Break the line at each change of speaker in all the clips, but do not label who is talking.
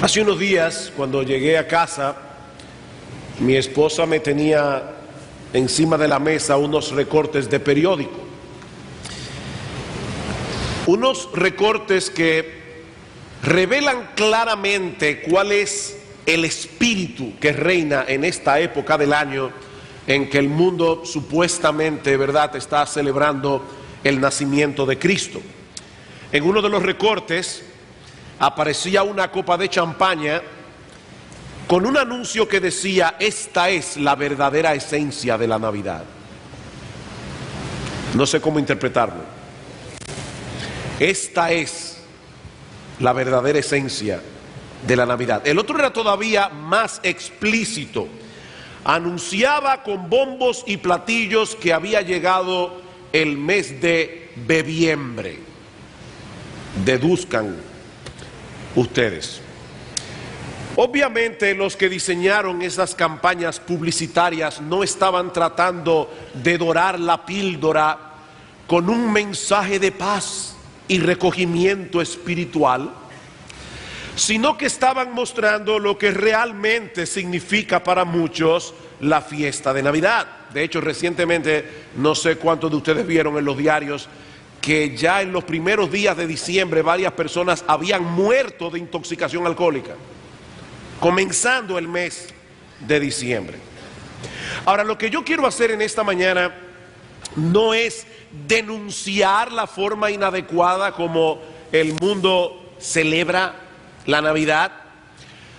Hace unos días, cuando llegué a casa, mi esposa me tenía encima de la mesa unos recortes de periódico. Unos recortes que revelan claramente cuál es el espíritu que reina en esta época del año en que el mundo supuestamente, ¿verdad?, está celebrando el nacimiento de Cristo. En uno de los recortes aparecía una copa de champaña con un anuncio que decía: esta es la verdadera esencia de la Navidad. No sé cómo interpretarlo. Esta es la verdadera esencia de la Navidad. El otro era todavía más explícito. Anunciaba con bombos y platillos que había llegado el mes de bebiembre. Deduzcan ustedes. Obviamente los que diseñaron esas campañas publicitarias no estaban tratando de dorar la píldora con un mensaje de paz y recogimiento espiritual, sino que estaban mostrando lo que realmente significa para muchos la fiesta de Navidad. De hecho, recientemente, no sé cuántos de ustedes vieron en los diarios que ya en los primeros días de diciembre varias personas habían muerto de intoxicación alcohólica, comenzando el mes de diciembre. Ahora, lo que yo quiero hacer en esta mañana no es denunciar la forma inadecuada como el mundo celebra la Navidad,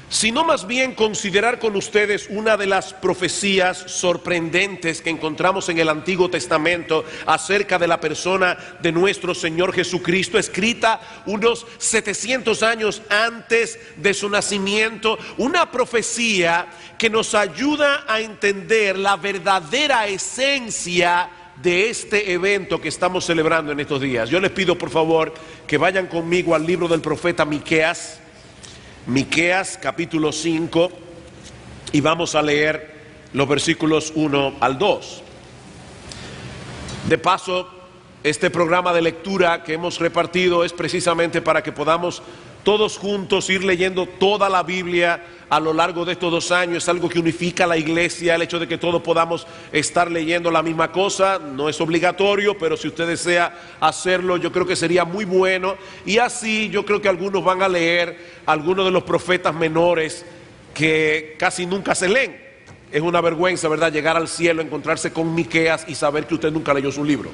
sino más bien considerar con ustedes una de las profecías sorprendentes que encontramos en el Antiguo Testamento acerca de la persona de nuestro Señor Jesucristo, escrita unos 700 años antes de su nacimiento, una profecía que nos ayuda a entender la verdadera esencia de este evento que estamos celebrando en estos días. Yo les pido por favor que vayan conmigo al libro del profeta Miqueas, capítulo 5, y vamos a leer los versículos 1 al 2. De paso, este programa de lectura que hemos repartido es precisamente para que podamos todos juntos ir leyendo toda la Biblia a lo largo de estos 2 años. Es algo que unifica a la iglesia, el hecho de que todos podamos estar leyendo la misma cosa. No es obligatorio, pero si usted desea hacerlo, yo creo que sería muy bueno. Y así yo creo que algunos van a leer algunos de los profetas menores que casi nunca se leen. Es una vergüenza, ¿verdad?, llegar al cielo, encontrarse con Miqueas y saber que usted nunca leyó su libro.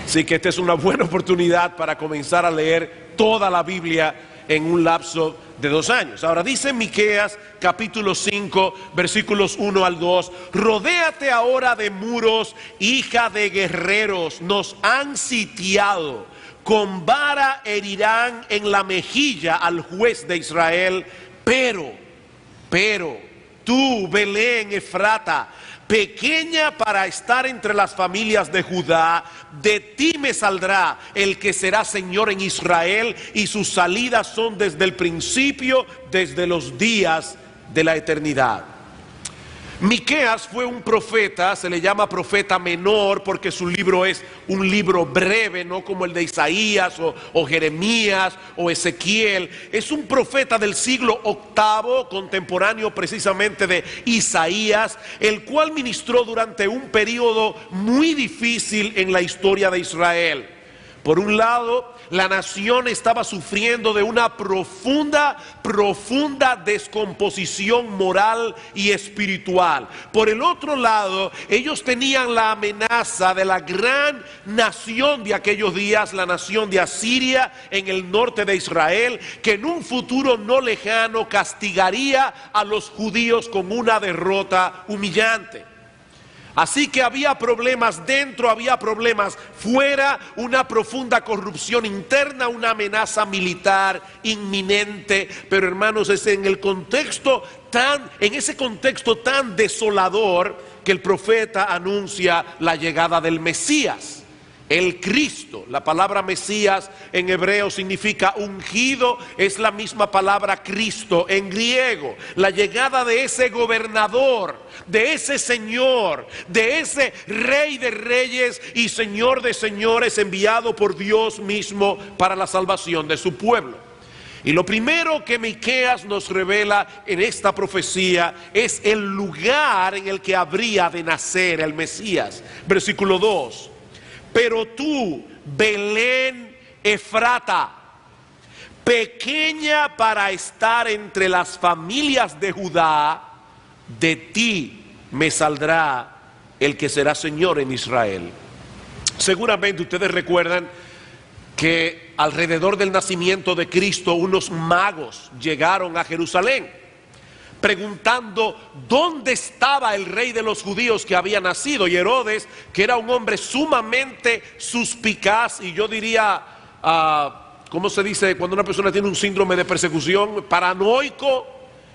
Así que esta es una buena oportunidad para comenzar a leer toda la Biblia en un lapso de 2 años. Ahora dice Miqueas capítulo 5 versículos 1 al 2: rodéate ahora de muros, hija de guerreros, nos han sitiado, con vara herirán en la mejilla al juez de Israel, pero tú, Belén Efrata, pequeña para estar entre las familias de Judá, de ti me saldrá el que será Señor en Israel, y sus salidas son desde el principio, desde los días de la eternidad. Miqueas fue un profeta, se le llama profeta menor porque su libro es un libro breve, no como el de Isaías o Jeremías o Ezequiel. Es un profeta del siglo VIII, contemporáneo precisamente de Isaías, el cual ministró durante un periodo muy difícil en la historia de Israel. Por un lado, la nación estaba sufriendo de una profunda descomposición moral y espiritual. Por el otro lado, ellos tenían la amenaza de la gran nación de aquellos días, la nación de Asiria en el norte de Israel, que en un futuro no lejano castigaría a los judíos con una derrota humillante. Así que había problemas dentro, había problemas fuera, una profunda corrupción interna, una amenaza militar inminente. Pero hermanos, es en ese contexto tan desolador que el profeta anuncia la llegada del Mesías, el Cristo. La palabra Mesías en hebreo significa ungido, es la misma palabra Cristo en griego. La llegada de ese gobernador, de ese Señor, de ese Rey de reyes y Señor de señores, enviado por Dios mismo para la salvación de su pueblo. Y lo primero que Miqueas nos revela en esta profecía es el lugar en el que habría de nacer el Mesías. Versículo 2. Pero tú, Belén Efrata, pequeña para estar entre las familias de Judá, de ti me saldrá el que será Señor en Israel. Seguramente ustedes recuerdan que alrededor del nacimiento de Cristo unos magos llegaron a Jerusalén preguntando dónde estaba el rey de los judíos que había nacido. Y Herodes, que era un hombre sumamente suspicaz, y yo diría, ¿cómo se dice cuando una persona tiene un síndrome de persecución? Paranoico.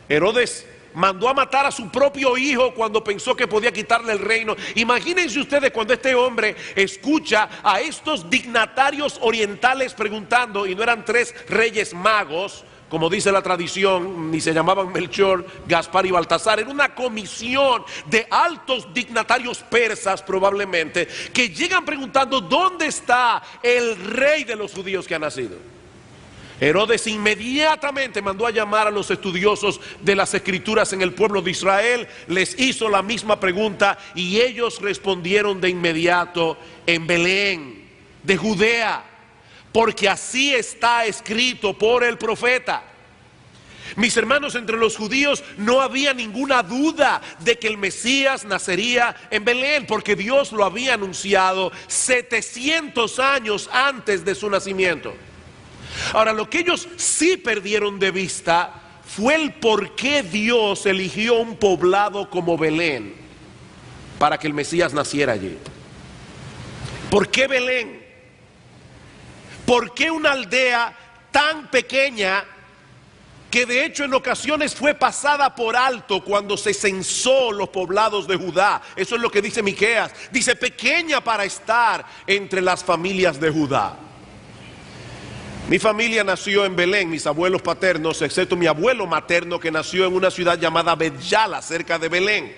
Herodes mandó a matar a su propio hijo cuando pensó que podía quitarle el reino. Imagínense ustedes cuando este hombre escucha a estos dignatarios orientales preguntando, y no eran 3 reyes magos, como dice la tradición, ni se llamaban Melchor, Gaspar y Baltasar. Era una comisión de altos dignatarios persas probablemente, que llegan preguntando ¿dónde está el rey de los judíos que ha nacido? Herodes inmediatamente mandó a llamar a los estudiosos de las escrituras en el pueblo de Israel, les hizo la misma pregunta y ellos respondieron de inmediato: en Belén de Judea, porque así está escrito por el profeta. Mis hermanos, entre los judíos no había ninguna duda de que el Mesías nacería en Belén, porque Dios lo había anunciado 700 años antes de su nacimiento. Ahora, lo que ellos sí perdieron de vista fue el por qué Dios eligió un poblado como Belén para que el Mesías naciera allí. ¿Por qué Belén? ¿Por qué una aldea tan pequeña que de hecho en ocasiones fue pasada por alto cuando se censó los poblados de Judá? Eso es lo que dice Miqueas. Dice: pequeña para estar entre las familias de Judá. Mi familia nació en Belén, mis abuelos paternos, excepto mi abuelo materno, que nació en una ciudad llamada Bet-Yala, cerca de Belén.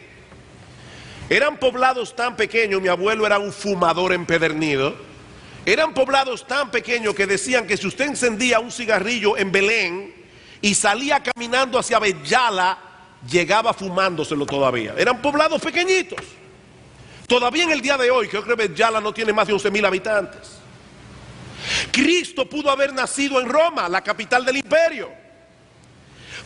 Eran poblados tan pequeños, mi abuelo era un fumador empedernido. Eran poblados tan pequeños que decían que si usted encendía un cigarrillo en Belén y salía caminando hacia Bet-Yala, llegaba fumándoselo todavía. Eran poblados pequeñitos. Todavía en el día de hoy, creo que Bet-Yala no tiene más de 11,000 habitantes. Cristo pudo haber nacido en Roma, la capital del imperio.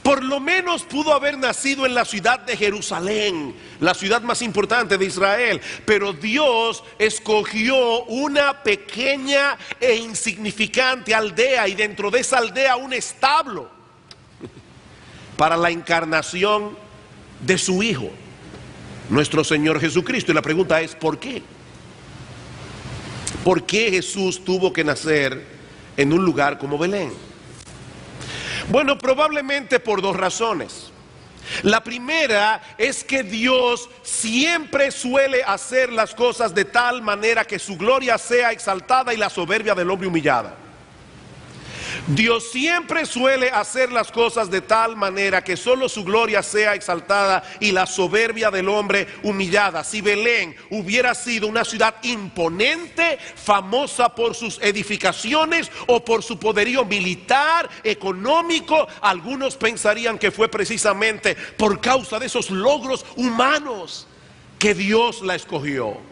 Por lo menos pudo haber nacido en la ciudad de Jerusalén, la ciudad más importante de Israel. Pero Dios escogió una pequeña e insignificante aldea, y dentro de esa aldea un establo para la encarnación de su Hijo, nuestro Señor Jesucristo. Y la pregunta es: ¿por qué? ¿Por qué Jesús tuvo que nacer en un lugar como Belén? Bueno, probablemente por 2 razones. La primera es que Dios siempre suele hacer las cosas de tal manera que su gloria sea exaltada y la soberbia del hombre humillada. Dios siempre suele hacer las cosas de tal manera que solo su gloria sea exaltada y la soberbia del hombre humillada. Si Belén hubiera sido una ciudad imponente, famosa por sus edificaciones o por su poderío militar, económico, algunos pensarían que fue precisamente por causa de esos logros humanos que Dios la escogió.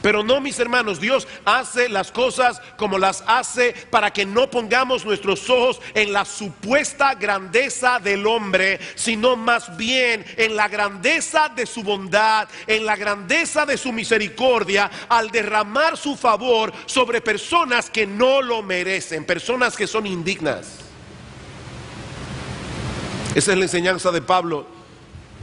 Pero no, mis hermanos, Dios hace las cosas como las hace para que no pongamos nuestros ojos en la supuesta grandeza del hombre, sino más bien en la grandeza de su bondad, en la grandeza de su misericordia, al derramar su favor sobre personas que no lo merecen, personas que son indignas. Esa es la enseñanza de Pablo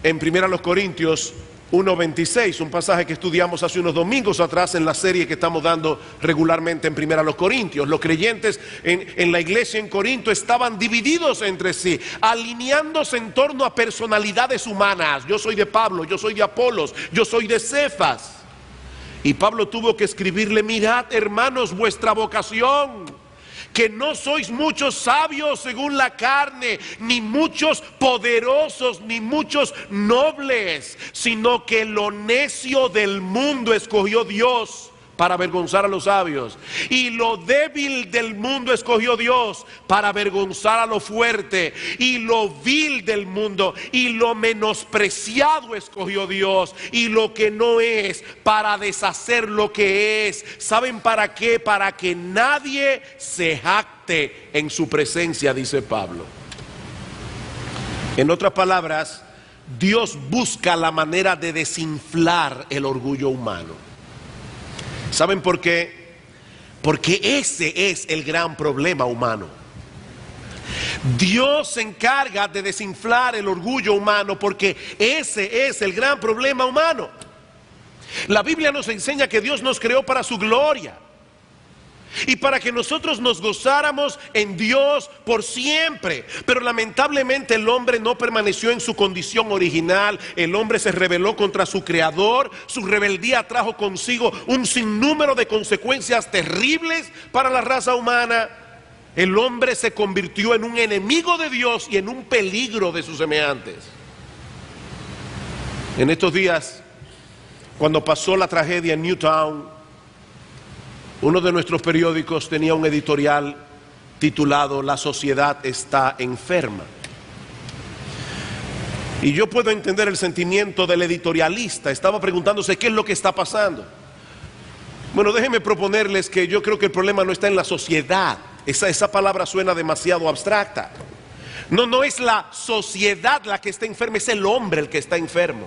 en 1 Corintios 1:26, un pasaje que estudiamos hace unos domingos atrás en la serie que estamos dando regularmente en 1 Corintios. Los creyentes en la iglesia en Corinto estaban divididos entre sí, alineándose en torno a personalidades humanas. Yo soy de Pablo, yo soy de Apolos, yo soy de Cefas. Y Pablo tuvo que escribirle: mirad, hermanos, vuestra vocación, que no sois muchos sabios según la carne, ni muchos poderosos, ni muchos nobles, sino que lo necio del mundo escogió Dios para avergonzar a los sabios. Y lo débil del mundo escogió Dios para avergonzar a lo fuerte. Y lo vil del mundo y lo menospreciado escogió Dios. Y lo que no es, para deshacer lo que es. ¿Saben para qué? Para que nadie se jacte en su presencia, dice Pablo. En otras palabras, Dios busca la manera de desinflar el orgullo humano. ¿Saben por qué? Porque ese es el gran problema humano. Dios se encarga de desinflar el orgullo humano porque ese es el gran problema humano. La Biblia nos enseña que Dios nos creó para su gloria y para que nosotros nos gozáramos en Dios por siempre. Pero lamentablemente el hombre no permaneció en su condición original. El hombre se rebeló contra su creador. Su rebeldía trajo consigo un sinnúmero de consecuencias terribles para la raza humana. El hombre se convirtió en un enemigo de Dios y en un peligro de sus semejantes. En estos días, cuando pasó la tragedia en Newtown, uno de nuestros periódicos tenía un editorial titulado "La sociedad está enferma". Y yo puedo entender el sentimiento del editorialista. Estaba preguntándose qué es lo que está pasando. Bueno, déjenme proponerles que yo creo que el problema no está en la sociedad. Esa palabra suena demasiado abstracta. No es la sociedad la que está enferma, es el hombre el que está enfermo.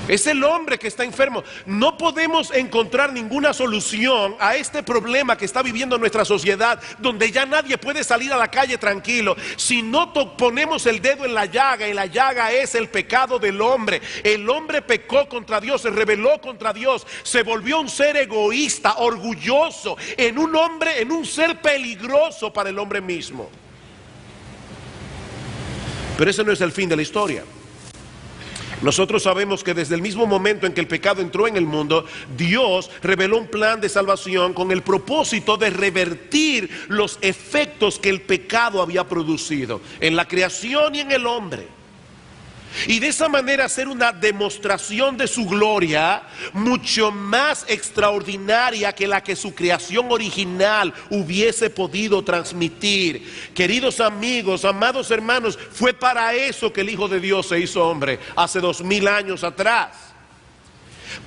Es el hombre que está enfermo. No podemos encontrar ninguna solución a este problema que está viviendo nuestra sociedad, donde ya nadie puede salir a la calle tranquilo si no ponemos el dedo en la llaga, y la llaga es el pecado del hombre. El hombre pecó contra Dios, se rebeló contra Dios, se volvió un ser egoísta, orgulloso, en un ser peligroso para el hombre mismo. Pero ese no es el fin de la historia. Nosotros sabemos que desde el mismo momento en que el pecado entró en el mundo, Dios reveló un plan de salvación con el propósito de revertir los efectos que el pecado había producido en la creación y en el hombre. Y de esa manera hacer una demostración de su gloria mucho más extraordinaria que la que su creación original hubiese podido transmitir. Queridos amigos, amados hermanos, fue para eso que el Hijo de Dios se hizo hombre hace 2000 años atrás.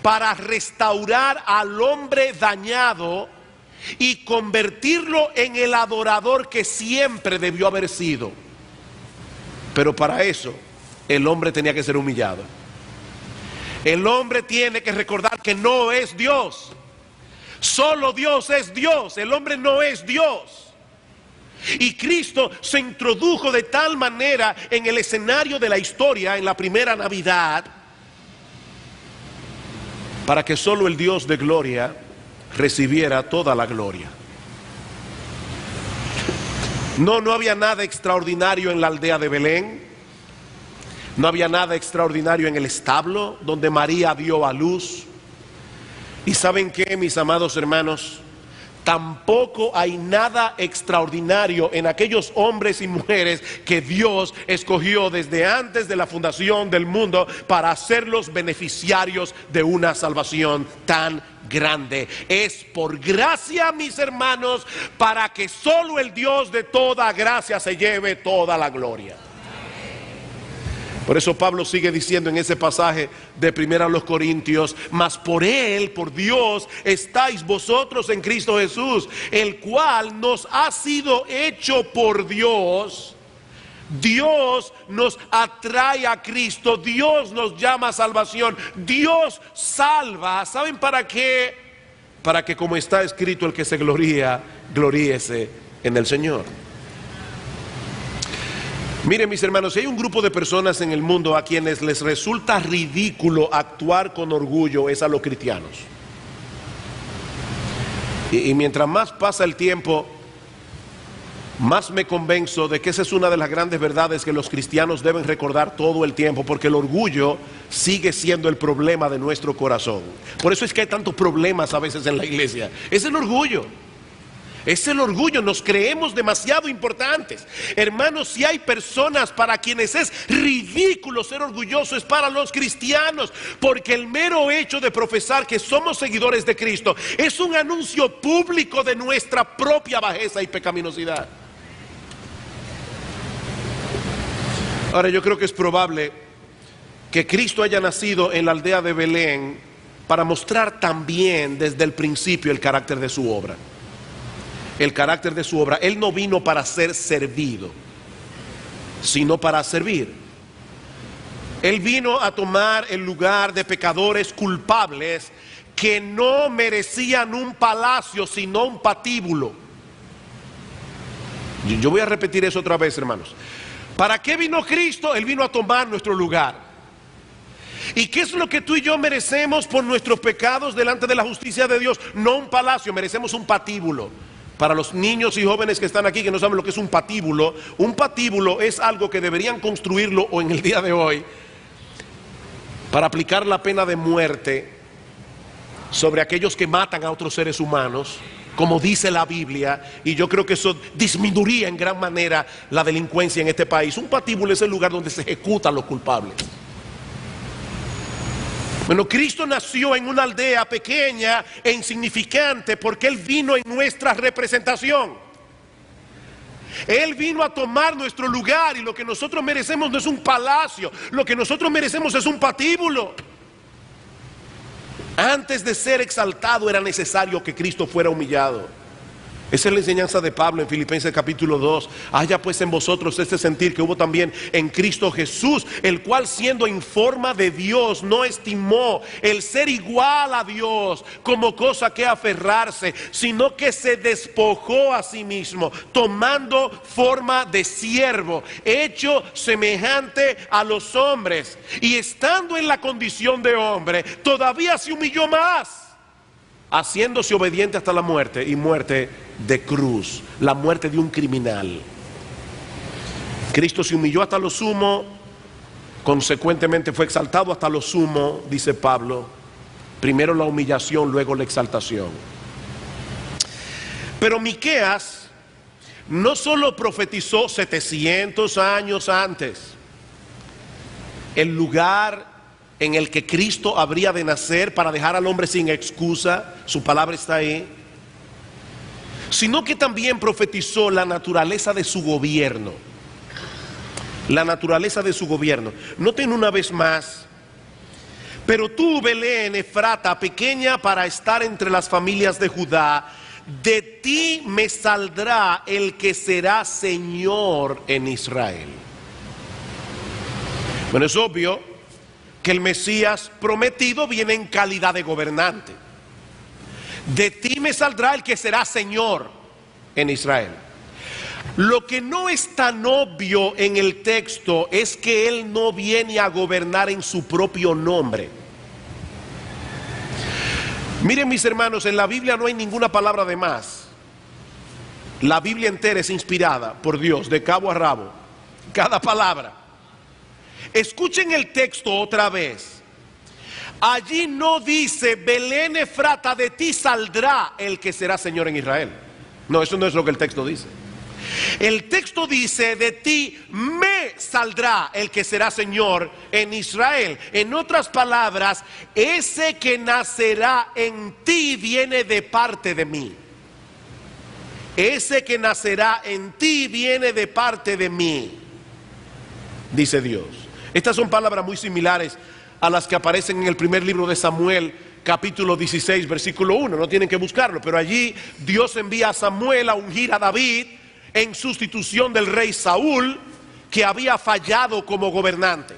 Para restaurar al hombre dañado y convertirlo en el adorador que siempre debió haber sido. Pero para eso el hombre tenía que ser humillado. El hombre tiene que recordar que no es Dios. Solo Dios es Dios. El hombre no es Dios. Y Cristo se introdujo de tal manera en el escenario de la historia en la primera Navidad, para que solo el Dios de gloria recibiera toda la gloria. No había nada extraordinario en la aldea de Belén. No había nada extraordinario en el establo donde María dio a luz. Y ¿saben qué, mis amados hermanos? Tampoco hay nada extraordinario en aquellos hombres y mujeres que Dios escogió desde antes de la fundación del mundo para hacerlos beneficiarios de una salvación tan grande. Es por gracia, mis hermanos, para que solo el Dios de toda gracia se lleve toda la gloria. Por eso Pablo sigue diciendo en ese pasaje de 1 Corintios: mas por Él, por Dios, estáis vosotros en Cristo Jesús, el cual nos ha sido hecho por Dios. Dios nos atrae a Cristo, Dios nos llama a salvación, Dios salva. ¿Saben para qué? Para que, como está escrito, el que se gloría, gloríese en el Señor. Miren, mis hermanos, si hay un grupo de personas en el mundo a quienes les resulta ridículo actuar con orgullo, es a los cristianos. Y mientras más pasa el tiempo, más me convenzo de que esa es una de las grandes verdades que los cristianos deben recordar todo el tiempo, porque el orgullo sigue siendo el problema de nuestro corazón. Por eso es que hay tantos problemas a veces en la iglesia. Es el orgullo. Es el orgullo, nos creemos demasiado importantes. Hermanos, si hay personas para quienes es ridículo ser orgulloso, es para los cristianos, porque el mero hecho de profesar que somos seguidores de Cristo es un anuncio público de nuestra propia bajeza y pecaminosidad. Ahora, yo creo que es probable que Cristo haya nacido en la aldea de Belén para mostrar también desde el principio el carácter de su obra. El carácter de su obra. Él no vino para ser servido, sino para servir. Él vino a tomar el lugar de pecadores culpables que no merecían un palacio, sino un patíbulo. Yo voy a repetir eso otra vez, hermanos. ¿Para qué vino Cristo? Él vino a tomar nuestro lugar. ¿Y qué es lo que tú y yo merecemos por nuestros pecados delante de la justicia de Dios? No un palacio, merecemos un patíbulo. Para los niños y jóvenes que están aquí que no saben lo que es un patíbulo es algo que deberían construirlo o en el día de hoy para aplicar la pena de muerte sobre aquellos que matan a otros seres humanos, como dice la Biblia, y yo creo que eso disminuiría en gran manera la delincuencia en este país. Un patíbulo es el lugar donde se ejecutan los culpables. Bueno, Cristo nació en una aldea pequeña e insignificante porque Él vino en nuestra representación. Él vino a tomar nuestro lugar, y lo que nosotros merecemos no es un palacio, lo que nosotros merecemos es un patíbulo. Antes de ser exaltado era necesario que Cristo fuera humillado. Esa es la enseñanza de Pablo en Filipenses capítulo 2. Haya pues en vosotros este sentir que hubo también en Cristo Jesús, el cual siendo en forma de Dios no estimó el ser igual a Dios como cosa que aferrarse, sino que se despojó a sí mismo, tomando forma de siervo, hecho semejante a los hombres, y estando en la condición de hombre, todavía se humilló más, haciéndose obediente hasta la muerte, y muerte de cruz, la muerte de un criminal. Cristo se humilló hasta lo sumo, consecuentemente fue exaltado hasta lo sumo, dice Pablo. Primero la humillación, luego la exaltación. Pero Miqueas no solo profetizó 700 años antes el lugar en el que Cristo habría de nacer para dejar al hombre sin excusa, su palabra está ahí, sino que también profetizó la naturaleza de su gobierno. La naturaleza de su gobierno. Noten una vez más: pero tú, Belén Efrata, pequeña para estar entre las familias de Judá, de ti me saldrá el que será Señor en Israel. Bueno, es obvio que el Mesías prometido viene en calidad de gobernante. De ti me saldrá el que será Señor en Israel. Lo que no es tan obvio en el texto es que Él no viene a gobernar en su propio nombre. Miren, mis hermanos, en la Biblia no hay ninguna palabra de más. La Biblia entera es inspirada por Dios de cabo a rabo, cada palabra. Escuchen el texto otra vez. Allí no dice: Belén Efrata, de ti saldrá el que será Señor en Israel. No, eso no es lo que el texto dice. El texto dice: de ti me saldrá el que será Señor en Israel. En otras palabras, ese que nacerá en ti viene de parte de mí. Ese que nacerá en ti viene de parte de mí, dice Dios. Estas son palabras muy similares a las que aparecen en el primer libro de Samuel, capítulo 16, versículo 1. No tienen que buscarlo, pero allí Dios envía a Samuel a ungir a David en sustitución del rey Saúl, que había fallado como gobernante.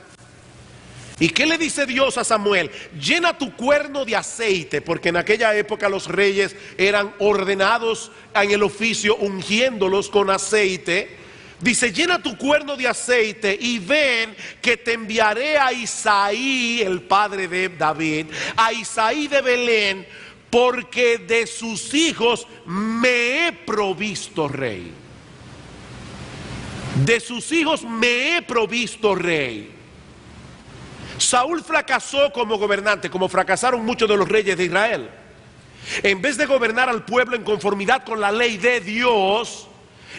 ¿Y qué le dice Dios a Samuel? Llena tu cuerno de aceite, porque en aquella época los reyes eran ordenados en el oficio ungiéndolos con aceite. Dice: llena tu cuerno de aceite y ven que te enviaré a Isaí, el padre de David, a Isaí de Belén, porque de sus hijos me he provisto rey. De sus hijos me he provisto rey. Saúl fracasó como gobernante, como fracasaron muchos de los reyes de Israel. En vez de gobernar al pueblo en conformidad con la ley de Dios,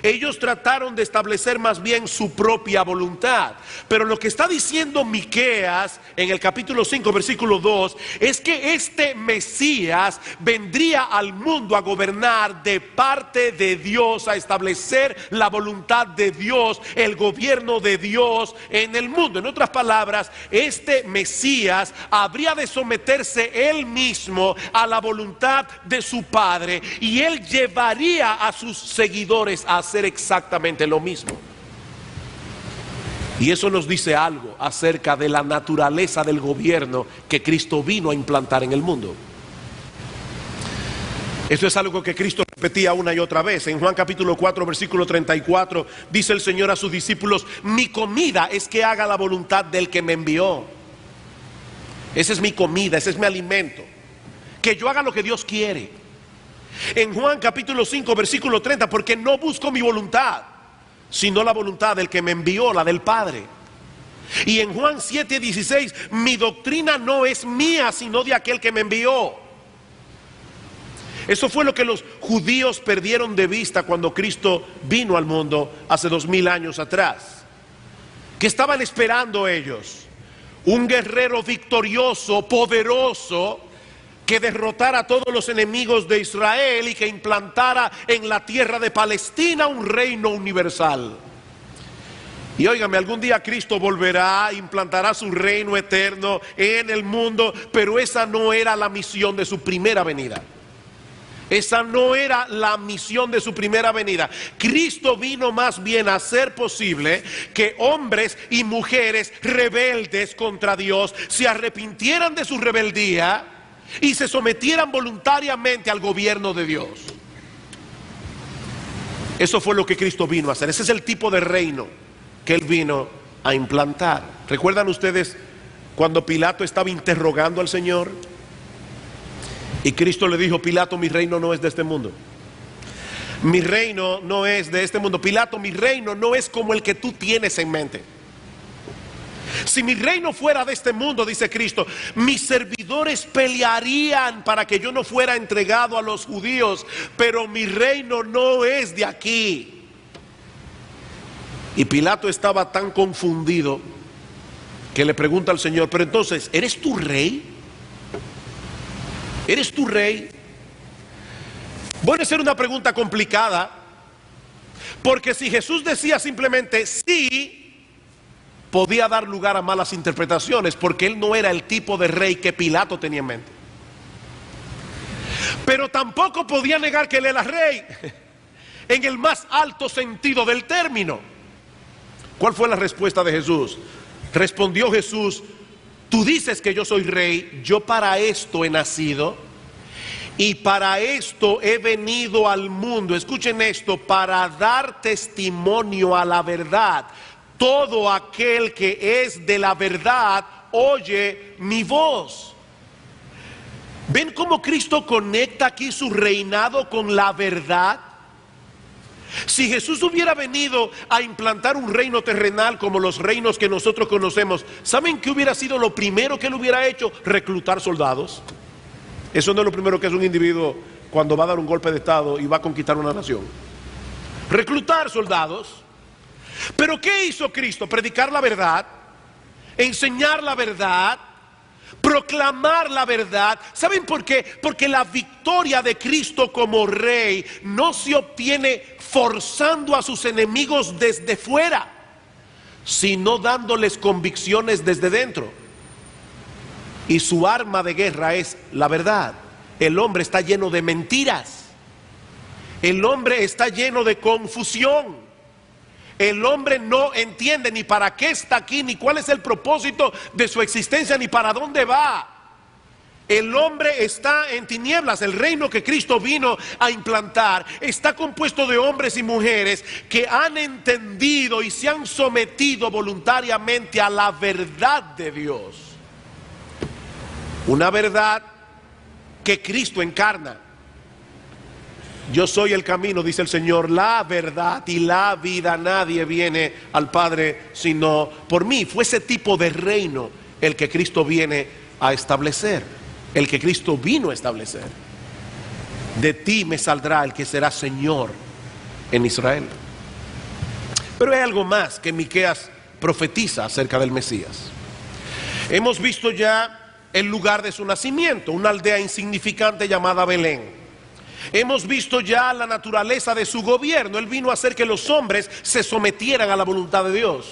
ellos trataron de establecer más bien su propia voluntad. Pero lo que está diciendo Miqueas en el capítulo 5 versículo 2 es que este Mesías vendría al mundo a gobernar de parte de Dios, a establecer la voluntad de Dios, el gobierno de Dios en el mundo. En otras palabras, este Mesías habría de someterse él mismo a la voluntad de su Padre, y él llevaría a sus seguidores a hacer exactamente lo mismo. Y eso nos dice algo acerca de la naturaleza del gobierno que Cristo vino a implantar en el mundo. Eso es algo que Cristo repetía una y otra vez. En Juan capítulo 4 versículo 34 dice el Señor a sus discípulos: mi comida es que haga la voluntad del que me envió. Esa es mi comida, ese es mi alimento, que yo haga lo que Dios quiere. En Juan capítulo 5 versículo 30, porque no busco mi voluntad, sino la voluntad del que me envió, la del Padre. Y en Juan 7:16, mi doctrina no es mía, sino de aquel que me envió. Eso fue lo que los judíos perdieron de vista cuando Cristo vino al mundo hace 2000 años atrás. ¿Qué estaban esperando ellos? Un guerrero victorioso, poderoso, que derrotara a todos los enemigos de Israel y que implantara en la tierra de Palestina un reino universal. Y óigame, algún día Cristo volverá, implantará su reino eterno en el mundo, pero esa no era la misión de su primera venida. Esa no era la misión de su primera venida. Cristo vino más bien a hacer posible que hombres y mujeres rebeldes contra Dios se arrepintieran de su rebeldía y se sometieran voluntariamente al gobierno de Dios. Eso fue lo que Cristo vino a hacer. Ese es el tipo de reino que Él vino a implantar. ¿Recuerdan ustedes cuando Pilato estaba interrogando al Señor? Y Cristo le dijo: Pilato, mi reino no es de este mundo. Mi reino no es de este mundo. Pilato, mi reino no es como el que tú tienes en mente. Si mi reino fuera de este mundo, dice Cristo, mis servidores pelearían para que yo no fuera entregado a los judíos, pero mi reino no es de aquí. Y Pilato estaba tan confundido que le pregunta al Señor: pero entonces, ¿eres tú rey? ¿Eres tú rey? Puede ser una pregunta complicada, porque si Jesús decía simplemente sí, podía dar lugar a malas interpretaciones, porque Él no era el tipo de rey que Pilato tenía en mente. Pero tampoco podía negar que Él era rey, en el más alto sentido del término. ¿Cuál fue la respuesta de Jesús? Respondió Jesús: tú dices que yo soy rey, yo para esto he nacido y para esto he venido al mundo. Escuchen esto: para dar testimonio a la verdad. Todo aquel que es de la verdad oye mi voz. ¿Ven cómo Cristo conecta aquí su reinado con la verdad? Si Jesús hubiera venido a implantar un reino terrenal como los reinos que nosotros conocemos, ¿saben qué hubiera sido lo primero que él hubiera hecho? Reclutar soldados. Eso no es lo primero que hace un individuo cuando va a dar un golpe de estado y va a conquistar una nación. Reclutar soldados. Pero ¿qué hizo Cristo? Predicar la verdad, enseñar la verdad, proclamar la verdad. ¿Saben por qué? Porque la victoria de Cristo como rey no se obtiene forzando a sus enemigos desde fuera, sino dándoles convicciones desde dentro. Y su arma de guerra es la verdad. El hombre está lleno de mentiras. El hombre está lleno de confusión. El hombre no entiende ni para qué está aquí, ni cuál es el propósito de su existencia, ni para dónde va. El hombre está en tinieblas. El reino que Cristo vino a implantar está compuesto de hombres y mujeres que han entendido y se han sometido voluntariamente a la verdad de Dios. Una verdad que Cristo encarna. Yo soy el camino, dice el Señor, la verdad y la vida. Nadie viene al Padre sino por mí. Fue ese tipo de reino el que Cristo viene a establecer, el que Cristo vino a establecer. de ti me saldrá el que será Señor en Israel. Pero hay algo más que Miqueas profetiza acerca del Mesías. Hemos visto ya el lugar de su nacimiento, una aldea insignificante llamada Belén. Hemos visto ya la naturaleza de su gobierno. Él vino a hacer que los hombres se sometieran a la voluntad de Dios,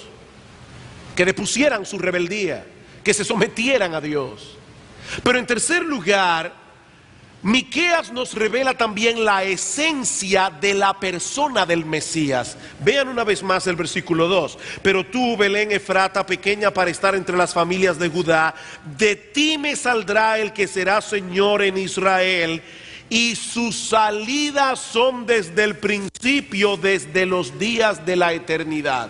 que depusieran su rebeldía, que se sometieran a Dios. Pero en tercer lugar, Miqueas nos revela también la esencia de la persona del Mesías. Vean una vez más el versículo 2. Pero tú, Belén Efrata, pequeña para estar entre las familias de Judá, de ti me saldrá el que será Señor en Israel, y sus salidas son desde el principio, desde los días de la eternidad.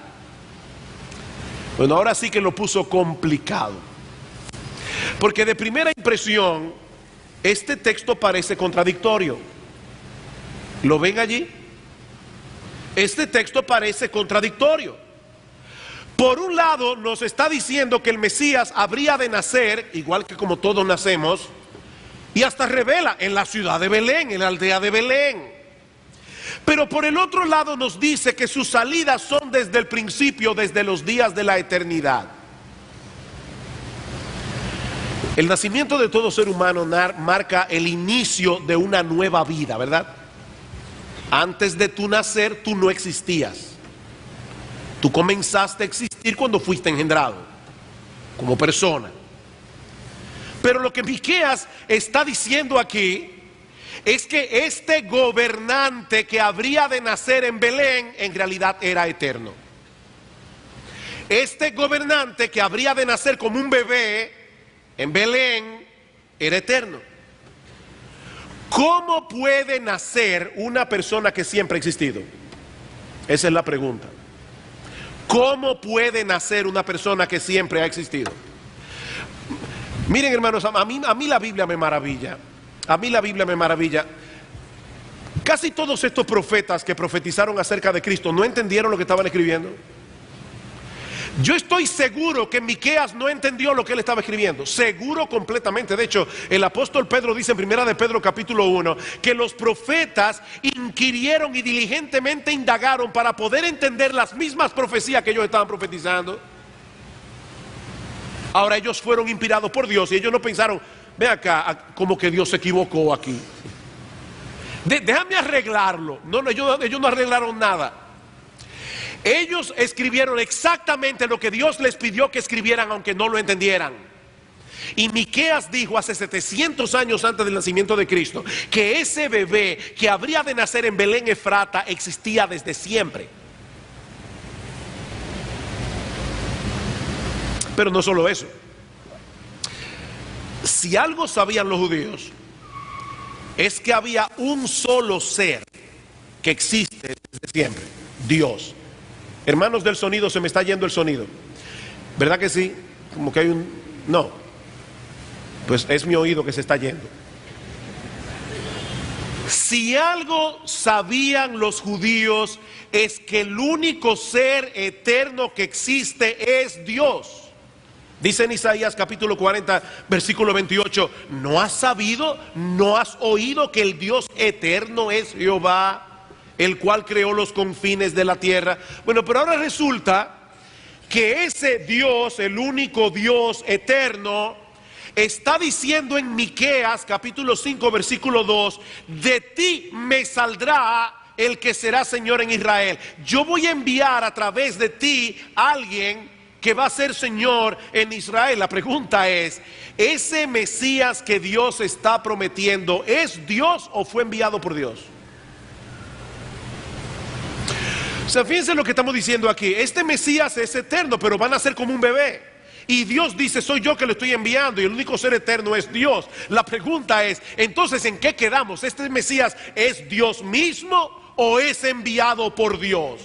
Bueno, ahora sí que lo puso complicado, porque de primera impresión este texto parece contradictorio. ¿Lo ven allí? Este texto parece contradictorio. Por un lado nos está diciendo que el Mesías habría de nacer, igual que como todos nacemos, y hasta revela en la ciudad de Belén, en la aldea de Belén. Pero por el otro lado nos dice que sus salidas son desde el principio, desde los días de la eternidad. El nacimiento de todo ser humano marca el inicio de una nueva vida, ¿verdad? Antes de tu nacer, tú no existías. Tú comenzaste a existir cuando fuiste engendrado, como persona. Pero lo que Miqueas está diciendo aquí es que este gobernante que habría de nacer en Belén, en realidad era eterno. Este gobernante que habría de nacer como un bebé en Belén, era eterno. ¿Cómo puede nacer una persona que siempre ha existido? Esa es la pregunta. ¿Cómo puede nacer una persona que siempre ha existido? Miren, hermanos, a mí la Biblia me maravilla. A mí la Biblia me maravilla. Casi todos estos profetas que profetizaron acerca de Cristo no entendieron lo que estaban escribiendo. Yo estoy seguro que Miqueas no entendió lo que él estaba escribiendo. Seguro completamente. De hecho, el apóstol Pedro dice en 1 de Pedro capítulo 1 que los profetas inquirieron y diligentemente indagaron para poder entender las mismas profecías que ellos estaban profetizando. Ahora ellos fueron inspirados por Dios y ellos no pensaron, ve acá, como que Dios se equivocó aquí. Déjame arreglarlo. No, ellos no arreglaron nada. Ellos escribieron exactamente lo que Dios les pidió que escribieran, aunque no lo entendieran. Y Miqueas dijo hace 700 años antes del nacimiento de Cristo que ese bebé que habría de nacer en Belén Efrata existía desde siempre. Pero no solo eso. Si algo sabían los judíos, es que había un solo ser que existe desde siempre: Dios. Hermanos del sonido, se me está yendo el sonido, ¿verdad que sí? Como que hay un... No, pues es mi oído que se está yendo. Si algo sabían los judíos, es que el único ser eterno que existe es Dios. Dice en Isaías capítulo 40 versículo 28, ¿no has sabido, no has oído que el Dios eterno es Jehová, el cual creó los confines de la tierra? Bueno, pero ahora resulta que ese Dios, el único Dios eterno, está diciendo en Miqueas capítulo 5 versículo 2, de ti me saldrá el que será Señor en Israel. Yo voy a enviar a través de ti a alguien que va a ser Señor en Israel. La pregunta es, ¿ese Mesías que Dios está prometiendo es Dios o fue enviado por Dios? O sea, fíjense lo que estamos diciendo aquí. Este Mesías es eterno, pero van a ser como un bebé. Y Dios dice, soy yo que lo estoy enviando, y el único ser eterno es Dios. La pregunta es, entonces, ¿en qué quedamos? ¿Este Mesías es Dios mismo o es enviado por Dios?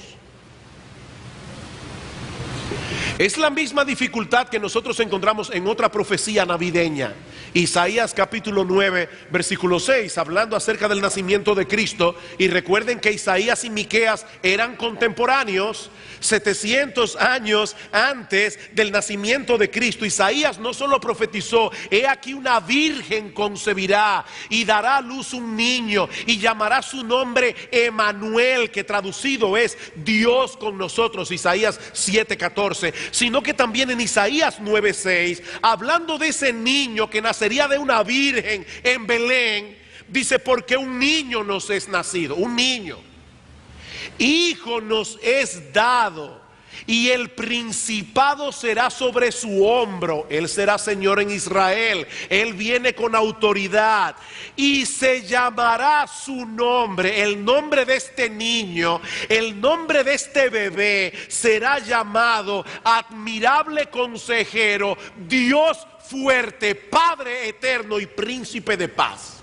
Es la misma dificultad que nosotros encontramos en otra profecía navideña. Isaías capítulo 9, versículo 6, hablando acerca del nacimiento de Cristo. Y recuerden que Isaías y Miqueas eran contemporáneos, 700 años antes del nacimiento de Cristo. Isaías no solo profetizó: he aquí una virgen concebirá y dará a luz un niño y llamará su nombre Emanuel, que traducido es Dios con nosotros, Isaías 7:14, sino que también en Isaías 9:6, hablando de ese niño que nacería de una virgen en Belén, dice: porque un niño nos es nacido, un niño, hijo nos es dado, y el principado será sobre su hombro. Él será Señor en Israel. Él viene con autoridad y se llamará su nombre. El nombre de este niño, el nombre de este bebé será llamado Admirable Consejero, Dios Fuerte, Padre Eterno y Príncipe de Paz.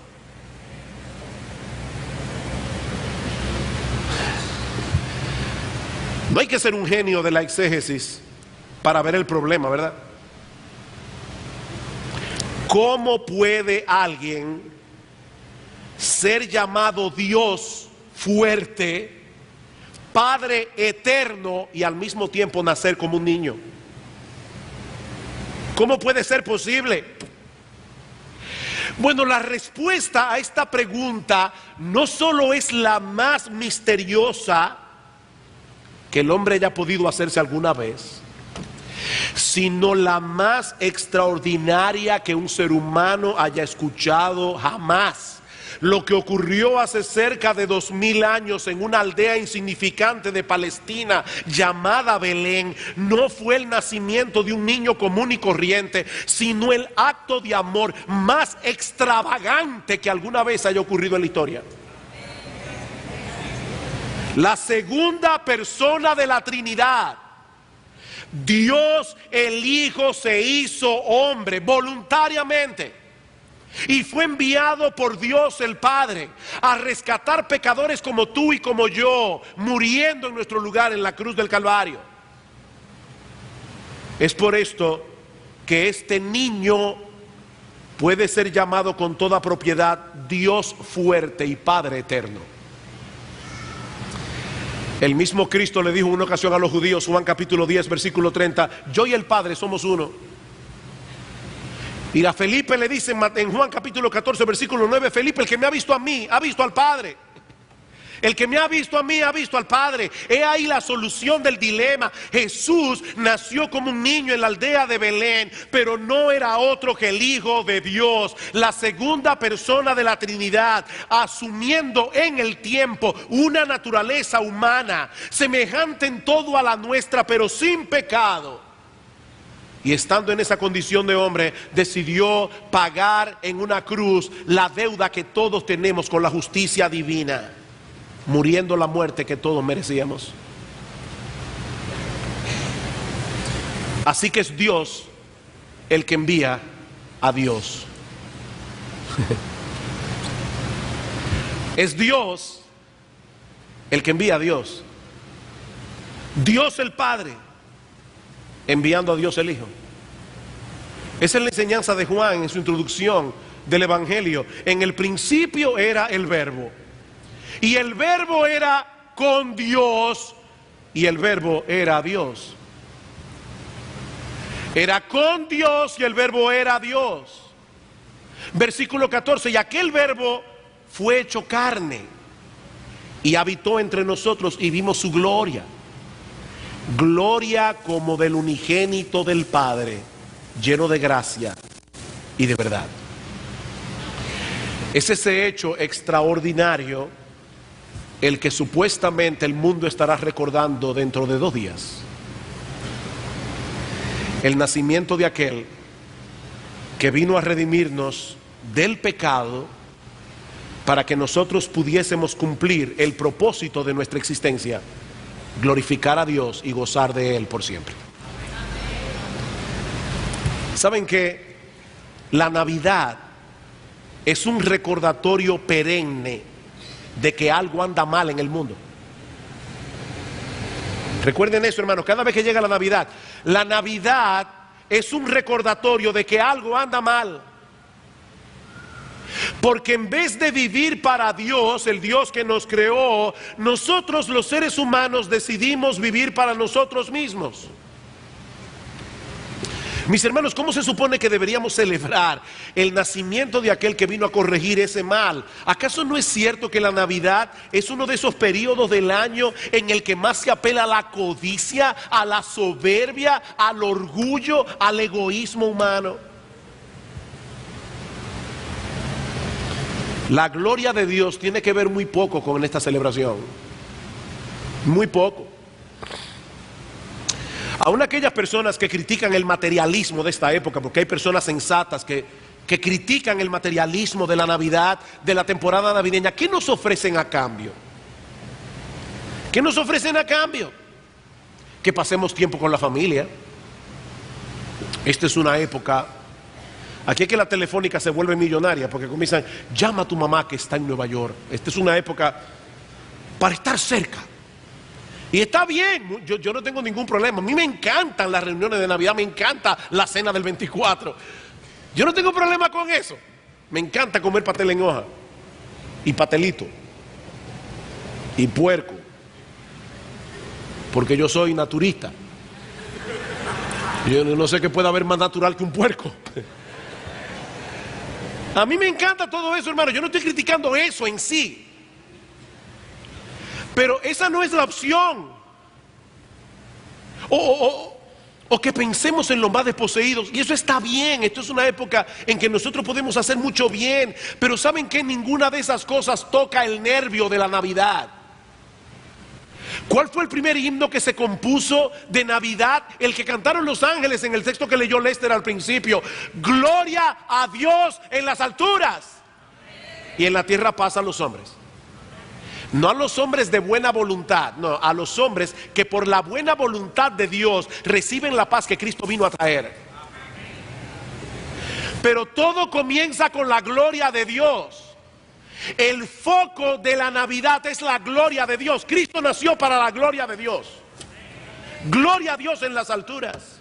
No hay que ser un genio de la exégesis para ver el problema, ¿verdad? ¿Cómo puede alguien ser llamado Dios fuerte, Padre eterno, y al mismo tiempo nacer como un niño? ¿Cómo puede ser posible? Bueno, la respuesta a esta pregunta no solo es la más misteriosa que el hombre haya podido hacerse alguna vez, sino la más extraordinaria que un ser humano haya escuchado jamás. Lo que ocurrió hace cerca de 2000 años en una aldea insignificante de Palestina llamada Belén no fue el nacimiento de un niño común y corriente, sino el acto de amor más extravagante que alguna vez haya ocurrido en la historia. La segunda persona de la Trinidad, Dios el Hijo, se hizo hombre voluntariamente y fue enviado por Dios el Padre a rescatar pecadores como tú y como yo, muriendo en nuestro lugar en la cruz del Calvario. Es por esto que este niño puede ser llamado con toda propiedad Dios fuerte y Padre eterno. El mismo Cristo le dijo en una ocasión a los judíos, Juan capítulo 10, versículo 30, yo y el Padre somos uno. Y a Felipe le dice en Juan capítulo 14, versículo 9, Felipe, el que me ha visto a mí, ha visto al Padre. El que me ha visto a mí, ha visto al Padre. He ahí la solución del dilema. Jesús nació como un niño en la aldea de Belén, pero no era otro que el Hijo de Dios, la segunda persona de la Trinidad, asumiendo en el tiempo una naturaleza humana, semejante en todo a la nuestra, pero sin pecado. Y estando en esa condición de hombre, decidió pagar en una cruz la deuda que todos tenemos con la justicia divina, muriendo la muerte que todos merecíamos. Así que es Dios el que envía a Dios. Es Dios el que envía a Dios. Dios el Padre enviando a Dios el Hijo. Esa es la enseñanza de Juan en su introducción del Evangelio. En el principio era el Verbo, y el Verbo era con Dios, y el Verbo era Dios. Era con Dios y el Verbo era Dios. Versículo 14, y aquel Verbo fue hecho carne y habitó entre nosotros y vimos su gloria. Gloria como del unigénito del Padre, lleno de gracia y de verdad. Es ese hecho extraordinario el que supuestamente el mundo estará recordando dentro de 2 días. El nacimiento de aquel que vino a redimirnos del pecado para que nosotros pudiésemos cumplir el propósito de nuestra existencia, glorificar a Dios y gozar de Él por siempre. ¿Saben que la Navidad es un recordatorio perenne de que algo anda mal en el mundo? Recuerden eso, hermanos, cada vez que llega la Navidad es un recordatorio de que algo anda mal. Porque en vez de vivir para Dios, el Dios que nos creó, nosotros los seres humanos decidimos vivir para nosotros mismos. Mis hermanos, ¿cómo se supone que deberíamos celebrar el nacimiento de aquel que vino a corregir ese mal? ¿Acaso no es cierto que la Navidad es uno de esos periodos del año en el que más se apela a la codicia, a la soberbia, al orgullo, al egoísmo humano? La gloria de Dios tiene que ver muy poco con esta celebración. Muy poco. Aún aquellas personas que critican el materialismo de esta época, porque hay personas sensatas que critican el materialismo de la Navidad, de la temporada navideña, ¿qué nos ofrecen a cambio? ¿Qué nos ofrecen a cambio? Que pasemos tiempo con la familia. Esta es una época, aquí es que la telefónica se vuelve millonaria, porque comienzan, llama a tu mamá que está en Nueva York. Esta es una época para estar cerca. Y está bien, yo no tengo ningún problema. A mí me encantan las reuniones de Navidad, me encanta la cena del 24. Yo no tengo problema con eso. Me encanta comer pastel en hoja, y pastelito, y puerco, porque yo soy naturista. Yo no sé qué puede haber más natural que un puerco. A mí me encanta todo eso, hermano. Yo no estoy criticando eso en sí. Pero esa no es la opción. O que pensemos en los más desposeídos. Y eso está bien. Esto es una época en que nosotros podemos hacer mucho bien. Pero ¿saben qué? Ninguna de esas cosas toca el nervio de la Navidad. ¿Cuál fue el primer himno que se compuso de Navidad? El que cantaron los ángeles en el texto que leyó Lester al principio. Gloria a Dios en las alturas. Y en la tierra paz a los hombres. No a los hombres de buena voluntad, no, a los hombres que por la buena voluntad de Dios reciben la paz que Cristo vino a traer. Pero todo comienza con la gloria de Dios. El foco de la Navidad es la gloria de Dios. Cristo nació para la gloria de Dios. Gloria a Dios en las alturas.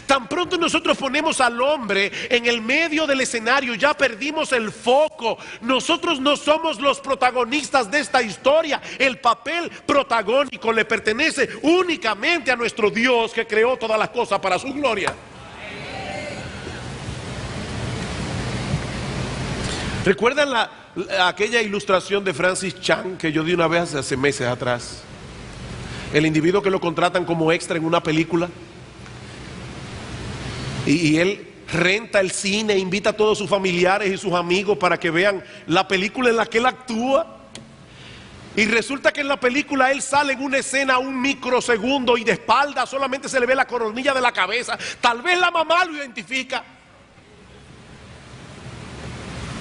Tan pronto nosotros ponemos al hombre en el medio del escenario, ya perdimos el foco. Nosotros no somos los protagonistas de esta historia. El papel protagónico le pertenece únicamente a nuestro Dios, que creó todas las cosas para su gloria. ¿Recuerdan aquella ilustración de Francis Chan que yo di una vez hace meses atrás? El individuo que lo contratan como extra en una película. Y él renta el cine, invita a todos sus familiares y sus amigos para que vean la película en la que él actúa. Y resulta que en la película él sale en una escena un microsegundo y de espalda solamente se le ve la coronilla de la cabeza. Tal vez la mamá lo identifica.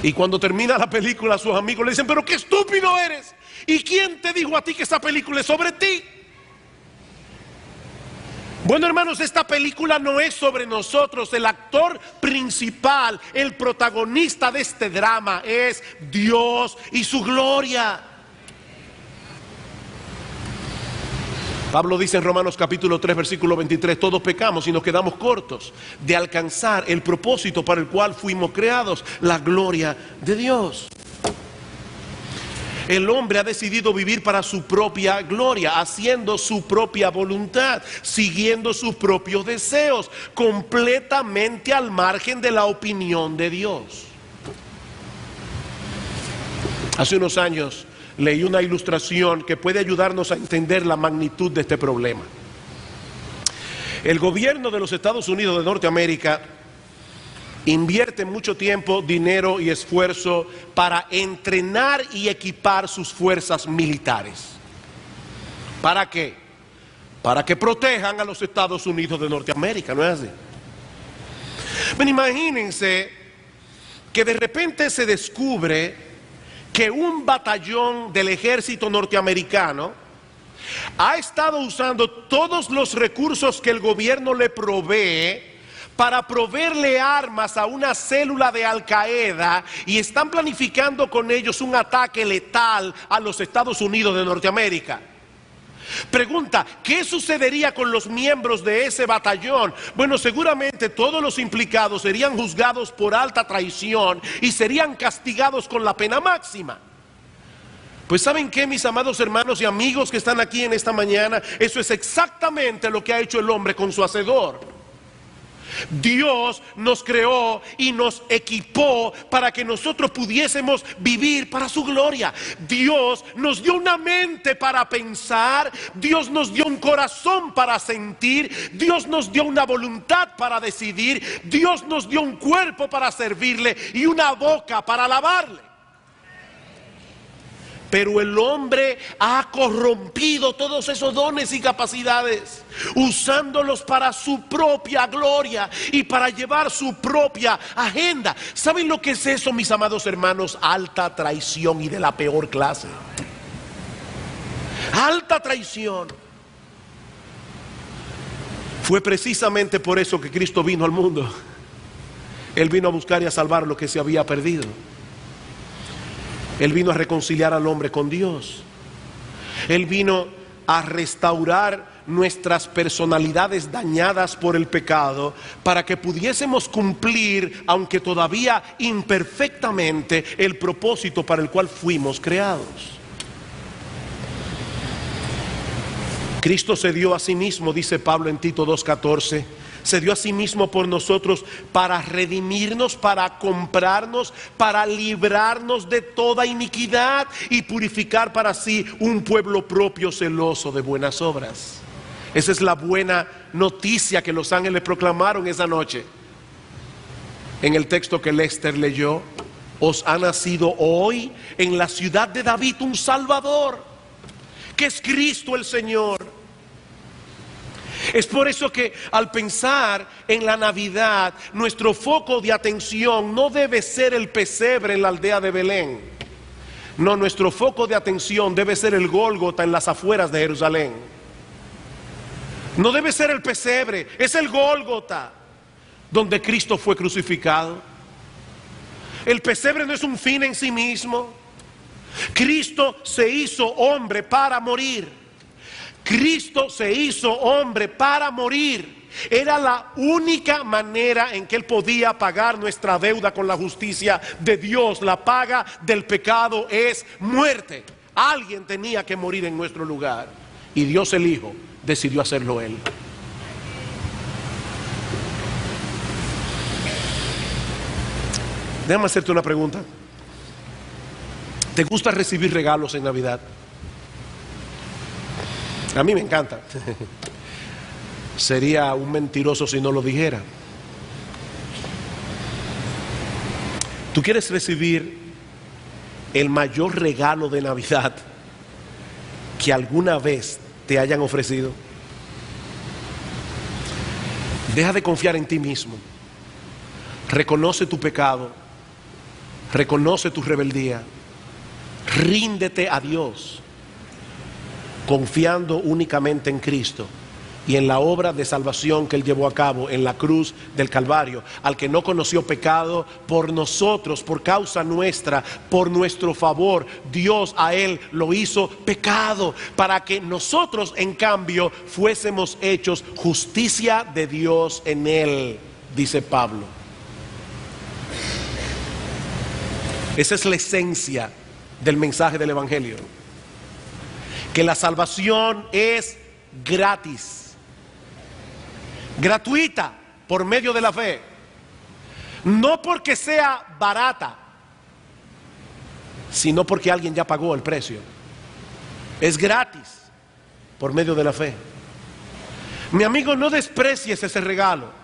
Y cuando termina la película, sus amigos le dicen, pero qué estúpido eres. ¿Y quién te dijo a ti que esa película es sobre ti? Bueno, hermanos, esta película no es sobre nosotros. El actor principal, el protagonista de este drama es Dios y su gloria. Pablo dice en Romanos capítulo 3 versículo 23, todos pecamos y nos quedamos cortos de alcanzar el propósito para el cual fuimos creados, la gloria de Dios. El hombre ha decidido vivir para su propia gloria, haciendo su propia voluntad, siguiendo sus propios deseos, completamente al margen de la opinión de Dios. Hace unos años leí una ilustración que puede ayudarnos a entender la magnitud de este problema. El gobierno de los Estados Unidos de Norteamérica invierte mucho tiempo, dinero y esfuerzo para entrenar y equipar sus fuerzas militares. ¿Para qué? Para que protejan a los Estados Unidos de Norteamérica, ¿no es así? Pero imagínense que de repente se descubre que un batallón del ejército norteamericano ha estado usando todos los recursos que el gobierno le provee para proveerle armas a una célula de Al Qaeda y están planificando con ellos un ataque letal a los Estados Unidos de Norteamérica. Pregunta, ¿qué sucedería con los miembros de ese batallón? Bueno, seguramente todos los implicados serían juzgados por alta traición y serían castigados con la pena máxima. Pues ¿saben qué, mis amados hermanos y amigos que están aquí en esta mañana? Eso es exactamente lo que ha hecho el hombre con su hacedor. Dios nos creó y nos equipó para que nosotros pudiésemos vivir para su gloria. Dios nos dio una mente para pensar, Dios nos dio un corazón para sentir, Dios nos dio una voluntad para decidir, Dios nos dio un cuerpo para servirle y una boca para alabarle. Pero el hombre ha corrompido todos esos dones y capacidades, usándolos para su propia gloria y para llevar su propia agenda. ¿Saben lo que es eso, mis amados hermanos? Alta traición, y de la peor clase. Alta traición. Fue precisamente por eso que Cristo vino al mundo. Él vino a buscar y a salvar lo que se había perdido. Él vino a reconciliar al hombre con Dios. Él vino a restaurar nuestras personalidades dañadas por el pecado, para que pudiésemos cumplir, aunque todavía imperfectamente, el propósito para el cual fuimos creados. Cristo se dio a sí mismo, dice Pablo en Tito 2:14. Se dio a sí mismo por nosotros para redimirnos, para comprarnos, para librarnos de toda iniquidad y purificar para sí un pueblo propio, celoso de buenas obras. Esa es la buena noticia que los ángeles proclamaron esa noche. En el texto que Lester leyó: os ha nacido hoy en la ciudad de David un Salvador, que es Cristo el Señor. Es por eso que al pensar en la Navidad, nuestro foco de atención no debe ser el pesebre en la aldea de Belén. No, nuestro foco de atención debe ser el Gólgota en las afueras de Jerusalén. No debe ser el pesebre, es el Gólgota donde Cristo fue crucificado. El pesebre no es un fin en sí mismo. Cristo se hizo hombre para morir. Cristo se hizo hombre para morir. Era la única manera en que Él podía pagar nuestra deuda con la justicia de Dios. La paga del pecado es muerte. Alguien tenía que morir en nuestro lugar, y Dios el Hijo decidió hacerlo Él. Déjame hacerte una pregunta. ¿Te gusta recibir regalos en Navidad? A mí me encanta. Sería un mentiroso si no lo dijera. ¿Tú quieres recibir el mayor regalo de Navidad que alguna vez te hayan ofrecido? Deja de confiar en ti mismo. Reconoce tu pecado. Reconoce tu rebeldía. Ríndete a Dios, confiando únicamente en Cristo y en la obra de salvación que Él llevó a cabo en la cruz del Calvario. Al que no conoció pecado, por nosotros, por causa nuestra, por nuestro favor, Dios a Él lo hizo pecado, para que nosotros en cambio fuésemos hechos justicia de Dios en Él, dice Pablo. Esa es la esencia del mensaje del Evangelio. Que la salvación es gratis, gratuita, por medio de la fe. No porque sea barata, sino porque alguien ya pagó el precio. Es gratis por medio de la fe. Mi amigo, no desprecies ese regalo.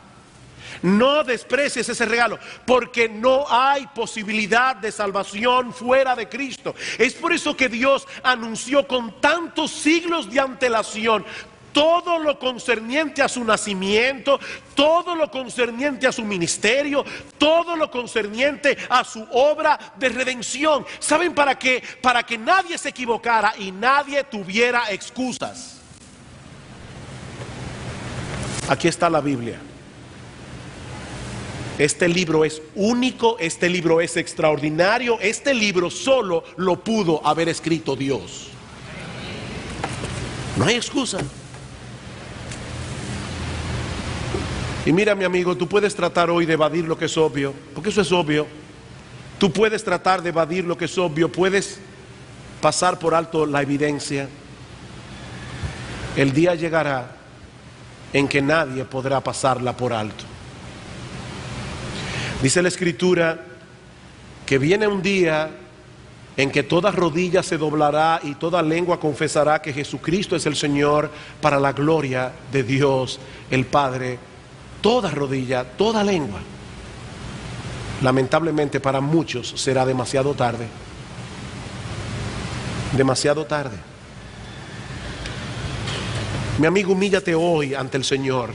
No desprecies ese regalo, porque no hay posibilidad de salvación fuera de Cristo. Es por eso que Dios anunció con tantos siglos de antelación todo lo concerniente a su nacimiento, todo lo concerniente a su ministerio, todo lo concerniente a su obra de redención. ¿Saben para qué? Para que nadie se equivocara y nadie tuviera excusas. Aquí está la Biblia. Este libro es único, este libro es extraordinario, este libro solo lo pudo haber escrito Dios. No hay excusa. Y mira, mi amigo, tú puedes tratar hoy de evadir lo que es obvio, porque eso es obvio. Tú puedes tratar de evadir lo que es obvio, puedes pasar por alto la evidencia. El día llegará en que nadie podrá pasarla por alto. Dice la Escritura que viene un día en que toda rodilla se doblará y toda lengua confesará que Jesucristo es el Señor, para la gloria de Dios el Padre. Toda rodilla, toda lengua. Lamentablemente para muchos será demasiado tarde. Demasiado tarde. Mi amigo, humíllate hoy ante el Señor.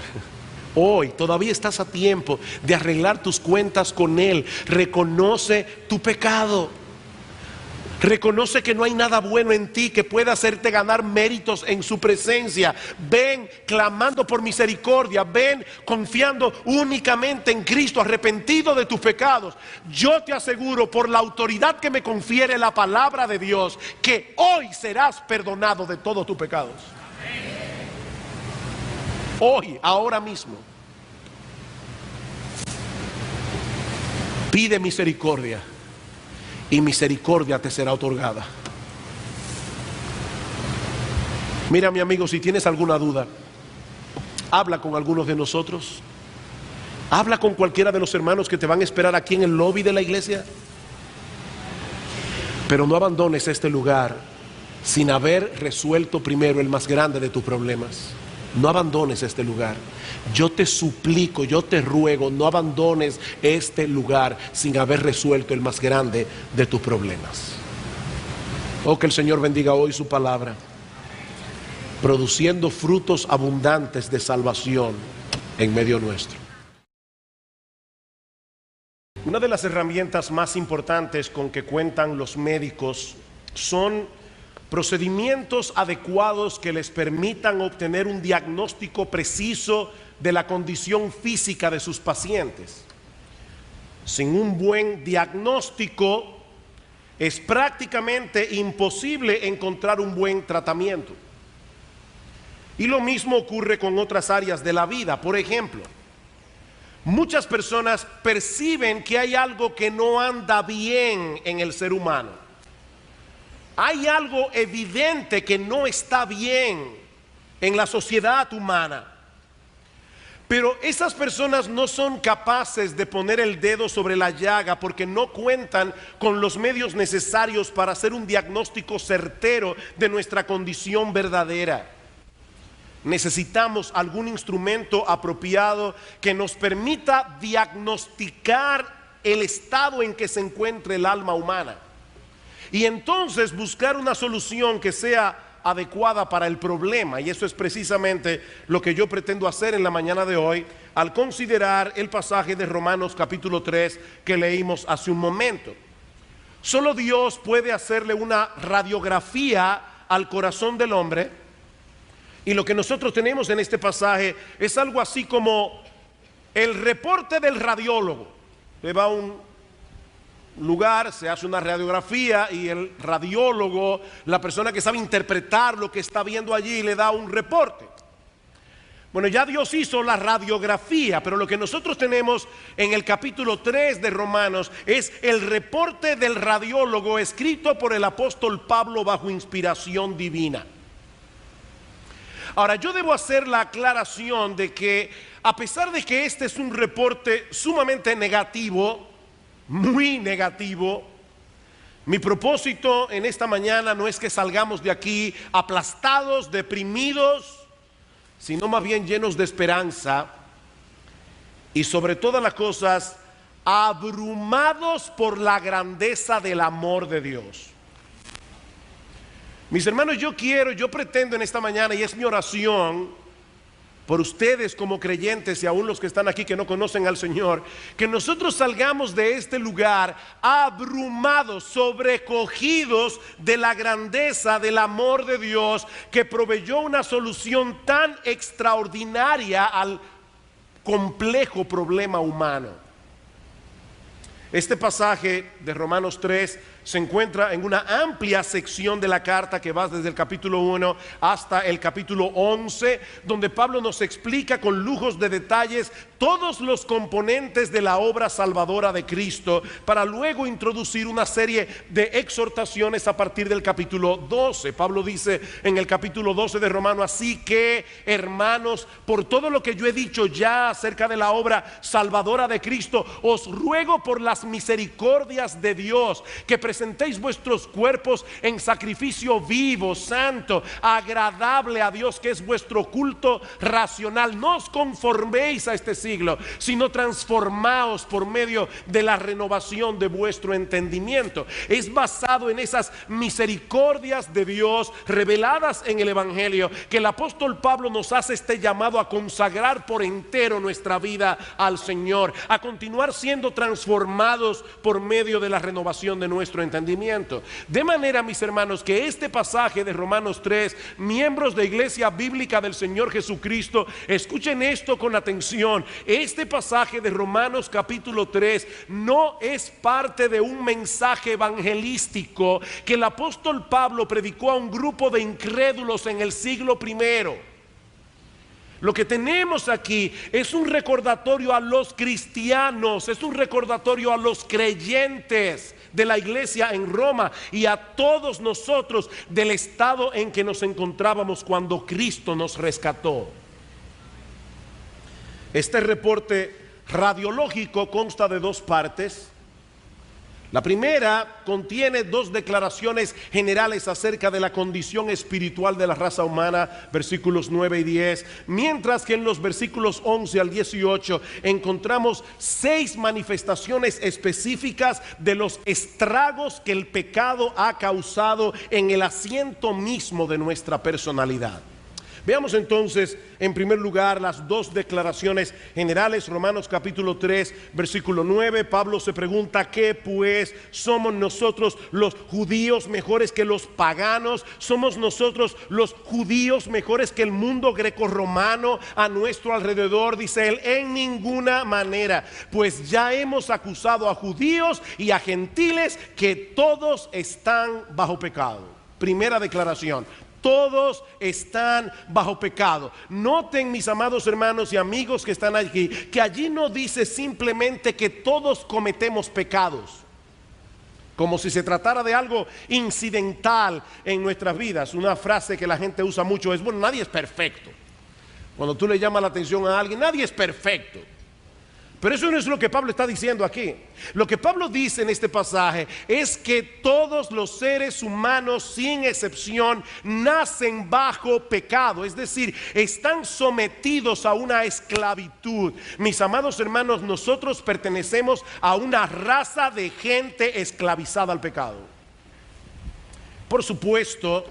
Hoy todavía estás a tiempo de arreglar tus cuentas con Él. Reconoce tu pecado. Reconoce que no hay nada bueno en ti que pueda hacerte ganar méritos en su presencia. Ven clamando por misericordia. Ven confiando únicamente en Cristo, arrepentido de tus pecados. Yo te aseguro, por la autoridad que me confiere la palabra de Dios, que hoy serás perdonado de todos tus pecados. Hoy, ahora mismo. Pide misericordia y misericordia te será otorgada. Mira, mi amigo, si tienes alguna duda, habla con algunos de nosotros. Habla con cualquiera de los hermanos que te van a esperar aquí en el lobby de la iglesia. Pero no abandones este lugar sin haber resuelto primero el más grande de tus problemas. No abandones este lugar. Yo te suplico, yo te ruego, no abandones este lugar sin haber resuelto el más grande de tus problemas. Oh, que el Señor bendiga hoy su palabra, produciendo frutos abundantes de salvación en medio nuestro. Una de las herramientas más importantes con que cuentan los médicos son procedimientos adecuados que les permitan obtener un diagnóstico preciso de la condición física de sus pacientes. Sin un buen diagnóstico es prácticamente imposible encontrar un buen tratamiento. Y lo mismo ocurre con otras áreas de la vida. Por ejemplo, muchas personas perciben que hay algo que no anda bien en el ser humano. Hay algo evidente que no está bien en la sociedad humana. Pero esas personas no son capaces de poner el dedo sobre la llaga porque no cuentan con los medios necesarios para hacer un diagnóstico certero de nuestra condición verdadera. Necesitamos algún instrumento apropiado que nos permita diagnosticar el estado en que se encuentra el alma humana. Y entonces buscar una solución que sea adecuada para el problema. Y eso es precisamente lo que yo pretendo hacer en la mañana de hoy al considerar el pasaje de Romanos capítulo 3 que leímos hace un momento. Solo Dios puede hacerle una radiografía al corazón del hombre. Y lo que nosotros tenemos en este pasaje es algo así como el reporte del radiólogo. Le va a un lugar, se hace una radiografía y el radiólogo, la persona que sabe interpretar lo que está viendo allí, le da un reporte. Bueno, ya Dios hizo la radiografía, pero lo que nosotros tenemos en el capítulo 3 de Romanos es el reporte del radiólogo escrito por el apóstol Pablo bajo inspiración divina. Ahora, yo debo hacer la aclaración de que a pesar de que este es un reporte sumamente negativo, muy negativo, mi propósito en esta mañana no es que salgamos de aquí aplastados, deprimidos, sino más bien llenos de esperanza y sobre todas las cosas abrumados por la grandeza del amor de Dios. Mis hermanos, yo pretendo en esta mañana, y es mi oración por ustedes como creyentes y aún los que están aquí que no conocen al Señor, que nosotros salgamos de este lugar abrumados, sobrecogidos de la grandeza del amor de Dios que proveyó una solución tan extraordinaria al complejo problema humano. Este pasaje de Romanos 3 se encuentra en una amplia sección de la carta que va desde el capítulo 1 hasta el capítulo 11, donde Pablo nos explica con lujos de detalles todos los componentes de la obra salvadora de Cristo, para luego introducir una serie de exhortaciones a partir del capítulo 12. Pablo dice en el capítulo 12 de Romanos: así que, hermanos, por todo lo que yo he dicho ya acerca de la obra salvadora de Cristo, os ruego por las misericordias de Dios que presentéis vuestros cuerpos en sacrificio vivo, santo, agradable a Dios, que es vuestro culto racional. No os conforméis a este siglo, sino transformaos por medio de la renovación de vuestro entendimiento. Es basado en esas misericordias de Dios reveladas en el Evangelio que el apóstol Pablo nos hace este llamado a consagrar por entero nuestra vida al Señor, a continuar siendo transformados por medio de la renovación de nuestro entendimiento. De manera, mis hermanos, que este pasaje de Romanos 3, miembros de Iglesia Bíblica del Señor Jesucristo, escuchen esto con atención. Este pasaje de Romanos capítulo 3 no es parte de un mensaje evangelístico que el apóstol Pablo predicó a un grupo de incrédulos en el siglo primero. Lo que tenemos aquí es un recordatorio a los cristianos, es un recordatorio a los creyentes de la iglesia en Roma y a todos nosotros del estado en que nos encontrábamos cuando Cristo nos rescató. Este reporte radiológico consta de dos partes. La primera contiene dos declaraciones generales acerca de la condición espiritual de la raza humana, versículos 9 y 10, mientras que en los versículos 11 al 18 encontramos 6 manifestaciones específicas de los estragos que el pecado ha causado en el asiento mismo de nuestra personalidad. Veamos entonces en primer lugar las dos declaraciones generales. Romanos capítulo 3 versículo 9, Pablo se pregunta: ¿qué pues? ¿Somos nosotros los judíos mejores que los paganos? ¿Somos nosotros los judíos mejores que el mundo grecorromano a nuestro alrededor? Dice él: en ninguna manera, pues ya hemos acusado a judíos y a gentiles que todos están bajo pecado. Primera declaración: todos están bajo pecado. Noten, mis amados hermanos y amigos que están aquí, que allí no dice simplemente que todos cometemos pecados, como si se tratara de algo incidental en nuestras vidas. Una frase que la gente usa mucho es: bueno, nadie es perfecto. Cuando tú le llamas la atención a alguien, nadie es perfecto. Pero eso no es lo que Pablo está diciendo aquí. Lo que Pablo dice en este pasaje es que todos los seres humanos, sin excepción, nacen bajo pecado. Es decir, están sometidos a una esclavitud. Mis amados hermanos, nosotros pertenecemos a una raza de gente esclavizada al pecado. Por supuesto,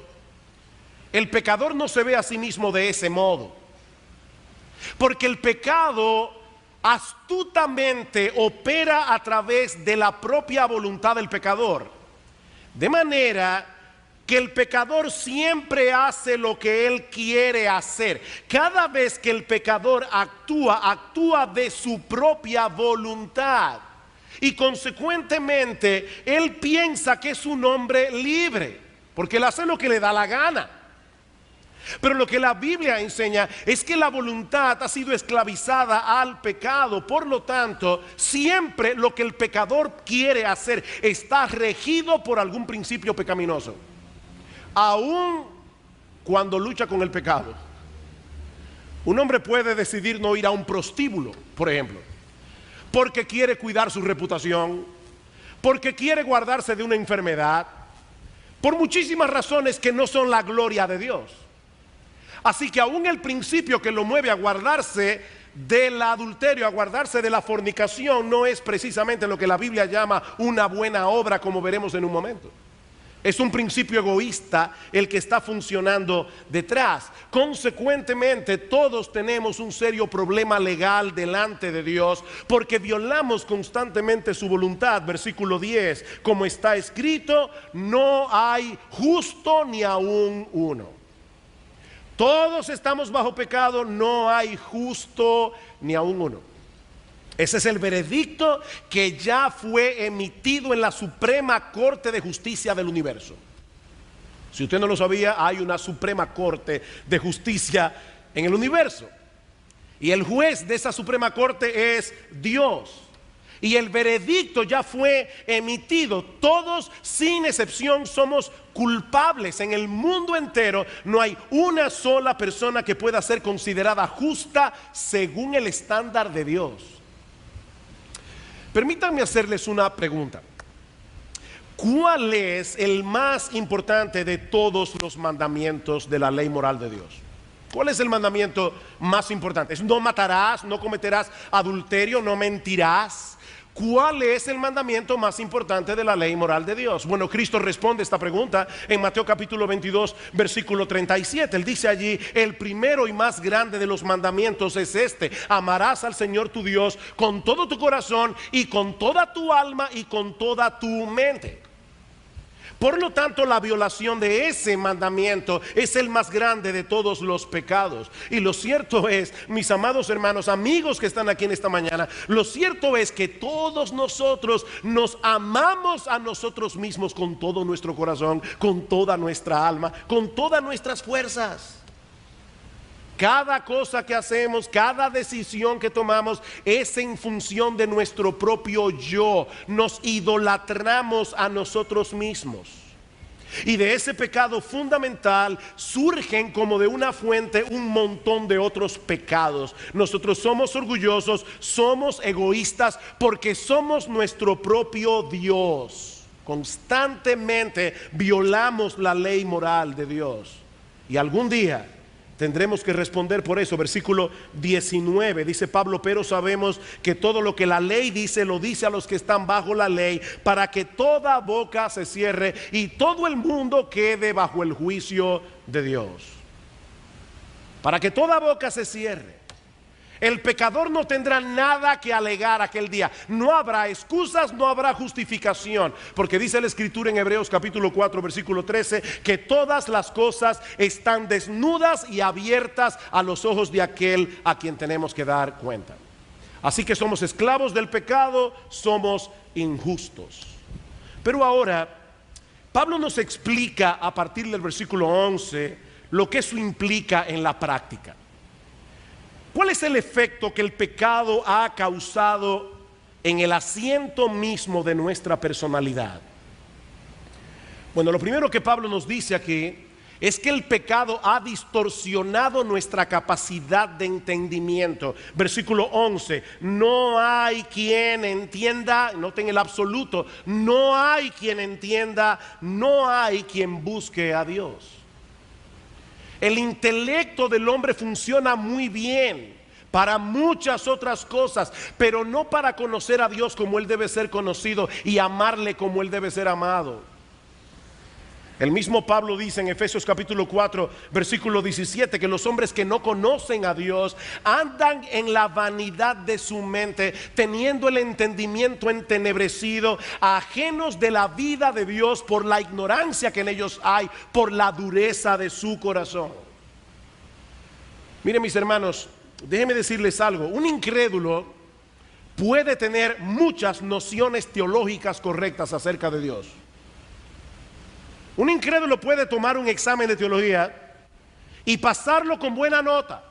el pecador no se ve a sí mismo de ese modo, porque el pecado astutamente opera a través de la propia voluntad del pecador, de manera que el pecador siempre hace lo que él quiere hacer. Cada vez que el pecador actúa de su propia voluntad, y consecuentemente él piensa que es un hombre libre, porque él hace lo que le da la gana. Pero lo que la Biblia enseña es que la voluntad ha sido esclavizada al pecado. Por lo tanto, siempre lo que el pecador quiere hacer está regido por algún principio pecaminoso, aun cuando lucha con el pecado. Un hombre puede decidir no ir a un prostíbulo, por ejemplo, porque quiere cuidar su reputación, porque quiere guardarse de una enfermedad, por muchísimas razones que no son la gloria de Dios. Así que aún el principio que lo mueve a guardarse del adulterio, a guardarse de la fornicación, no es precisamente lo que la Biblia llama una buena obra, como veremos en un momento. Es un principio egoísta el que está funcionando detrás. Consecuentemente, todos tenemos un serio problema legal delante de Dios, porque violamos constantemente su voluntad. Versículo 10, como está escrito: no hay justo ni aún uno. Todos estamos bajo pecado, no hay justo ni aún uno. Ese es el veredicto que ya fue emitido en la Suprema Corte de Justicia del universo. Si usted no lo sabía, hay una Suprema Corte de Justicia en el universo. Y el juez de esa Suprema Corte es Dios. Y el veredicto ya fue emitido. Todos, sin excepción, somos culpables. En el mundo entero no hay una sola persona que pueda ser considerada justa según el estándar de Dios. Permítanme hacerles una pregunta. ¿Cuál es el más importante de todos los mandamientos de la ley moral de Dios? ¿Cuál es el mandamiento más importante? No matarás, no cometerás adulterio, no mentirás. ¿Cuál es el mandamiento más importante de la ley moral de Dios? Bueno, Cristo responde esta pregunta en Mateo capítulo 22, versículo 37. Él dice allí: el primero y más grande de los mandamientos es este: amarás al Señor tu Dios con todo tu corazón y con toda tu alma y con toda tu mente. Por lo tanto, la violación de ese mandamiento es el más grande de todos los pecados. Y lo cierto es, mis amados hermanos, amigos que están aquí en esta mañana, lo cierto es que todos nosotros nos amamos a nosotros mismos con todo nuestro corazón, con toda nuestra alma, con todas nuestras fuerzas. Cada cosa que hacemos, cada decisión que tomamos es en función de nuestro propio yo. Nos idolatramos a nosotros mismos. Y de ese pecado fundamental surgen como de una fuente un montón de otros pecados. Nosotros somos orgullosos, somos egoístas porque somos nuestro propio Dios. Constantemente violamos la ley moral de Dios. Y algún día tendremos que responder por eso. Versículo 19 dice Pablo: pero sabemos que todo lo que la ley dice, lo dice a los que están bajo la ley, para que toda boca se cierre y todo el mundo quede bajo el juicio de Dios. Para que toda boca se cierre. El pecador no tendrá nada que alegar aquel día. No habrá excusas, no habrá justificación. Porque dice la Escritura en Hebreos capítulo 4 versículo 13 que todas las cosas están desnudas y abiertas a los ojos de aquel a quien tenemos que dar cuenta. Así que somos esclavos del pecado, somos injustos. Pero ahora Pablo nos explica a partir del versículo 11 lo que eso implica en la práctica. ¿Cuál es el efecto que el pecado ha causado en el asiento mismo de nuestra personalidad? Bueno, lo primero que Pablo nos dice aquí es que el pecado ha distorsionado nuestra capacidad de entendimiento. Versículo 11: no hay quien entienda, noten el absoluto, no hay quien entienda, no hay quien busque a Dios. El intelecto del hombre funciona muy bien para muchas otras cosas, pero no para conocer a Dios como Él debe ser conocido y amarle como Él debe ser amado. El mismo Pablo dice en Efesios capítulo 4 versículo 17 que los hombres que no conocen a Dios andan en la vanidad de su mente, teniendo el entendimiento entenebrecido, ajenos de la vida de Dios por la ignorancia que en ellos hay, por la dureza de su corazón. Miren, mis hermanos, déjenme decirles algo. Un incrédulo puede tener muchas nociones teológicas correctas acerca de Dios. Un incrédulo puede tomar un examen de teología y pasarlo con buena nota.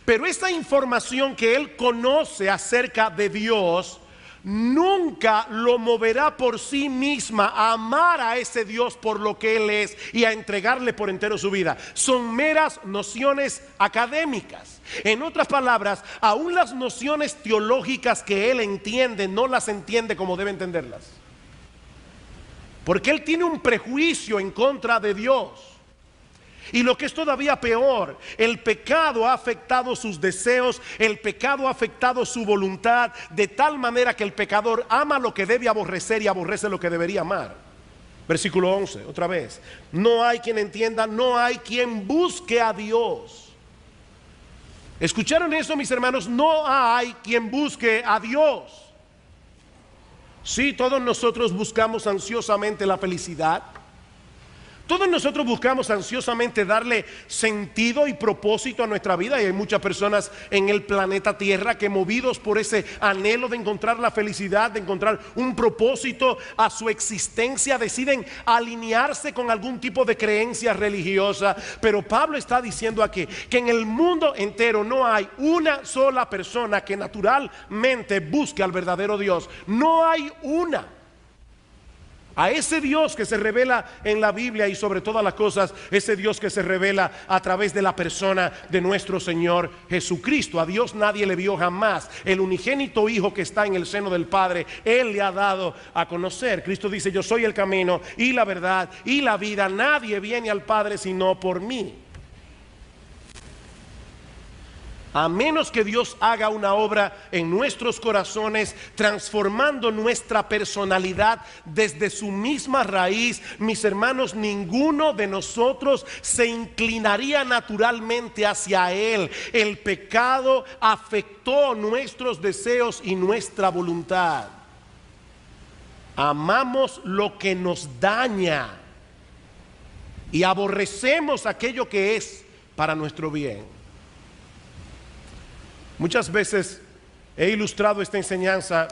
Pero esta información que él conoce acerca de Dios nunca lo moverá por sí misma a amar a ese Dios por lo que Él es y a entregarle por entero su vida. Son meras nociones académicas. En otras palabras, aún las nociones teológicas que él entiende no las entiende como debe entenderlas. Porque él tiene un prejuicio en contra de Dios. Y lo que es todavía peor, el pecado ha afectado sus deseos, el pecado ha afectado su voluntad, de tal manera que el pecador ama lo que debe aborrecer y aborrece lo que debería amar. Versículo 11, otra vez: no hay quien entienda, no hay quien busque a Dios. ¿Escucharon eso, mis hermanos? No hay quien busque a Dios. Sí, todos nosotros buscamos ansiosamente la felicidad. Todos nosotros buscamos ansiosamente darle sentido y propósito a nuestra vida, y hay muchas personas en el planeta Tierra que, movidos por ese anhelo de encontrar la felicidad, de encontrar un propósito a su existencia, deciden alinearse con algún tipo de creencia religiosa. Pero Pablo está diciendo aquí que en el mundo entero no hay una sola persona que naturalmente busque al verdadero Dios. No hay una. A ese Dios que se revela en la Biblia y sobre todas las cosas, ese Dios que se revela a través de la persona de nuestro Señor Jesucristo. A Dios nadie le vio jamás. El unigénito Hijo que está en el seno del Padre, Él le ha dado a conocer. Cristo dice: yo soy el camino y la verdad y la vida. Nadie viene al Padre sino por mí. A menos que Dios haga una obra en nuestros corazones, transformando nuestra personalidad desde su misma raíz, mis hermanos, ninguno de nosotros se inclinaría naturalmente hacia Él. El pecado afectó nuestros deseos y nuestra voluntad. Amamos lo que nos daña y aborrecemos aquello que es para nuestro bien. Muchas veces he ilustrado esta enseñanza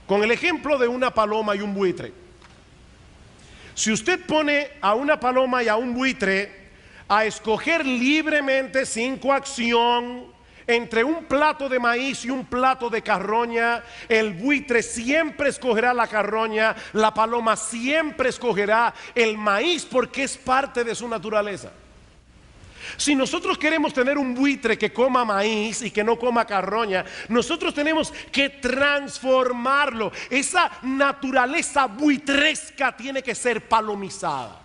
con el ejemplo de una paloma y un buitre. Si usted pone a una paloma y a un buitre a escoger libremente, sin coacción, entre un plato de maíz y un plato de carroña, el buitre siempre escogerá la carroña, la paloma siempre escogerá el maíz, porque es parte de su naturaleza. Si nosotros queremos tener un buitre que coma maíz y que no coma carroña, nosotros tenemos que transformarlo. Esa naturaleza buitresca tiene que ser palomizada.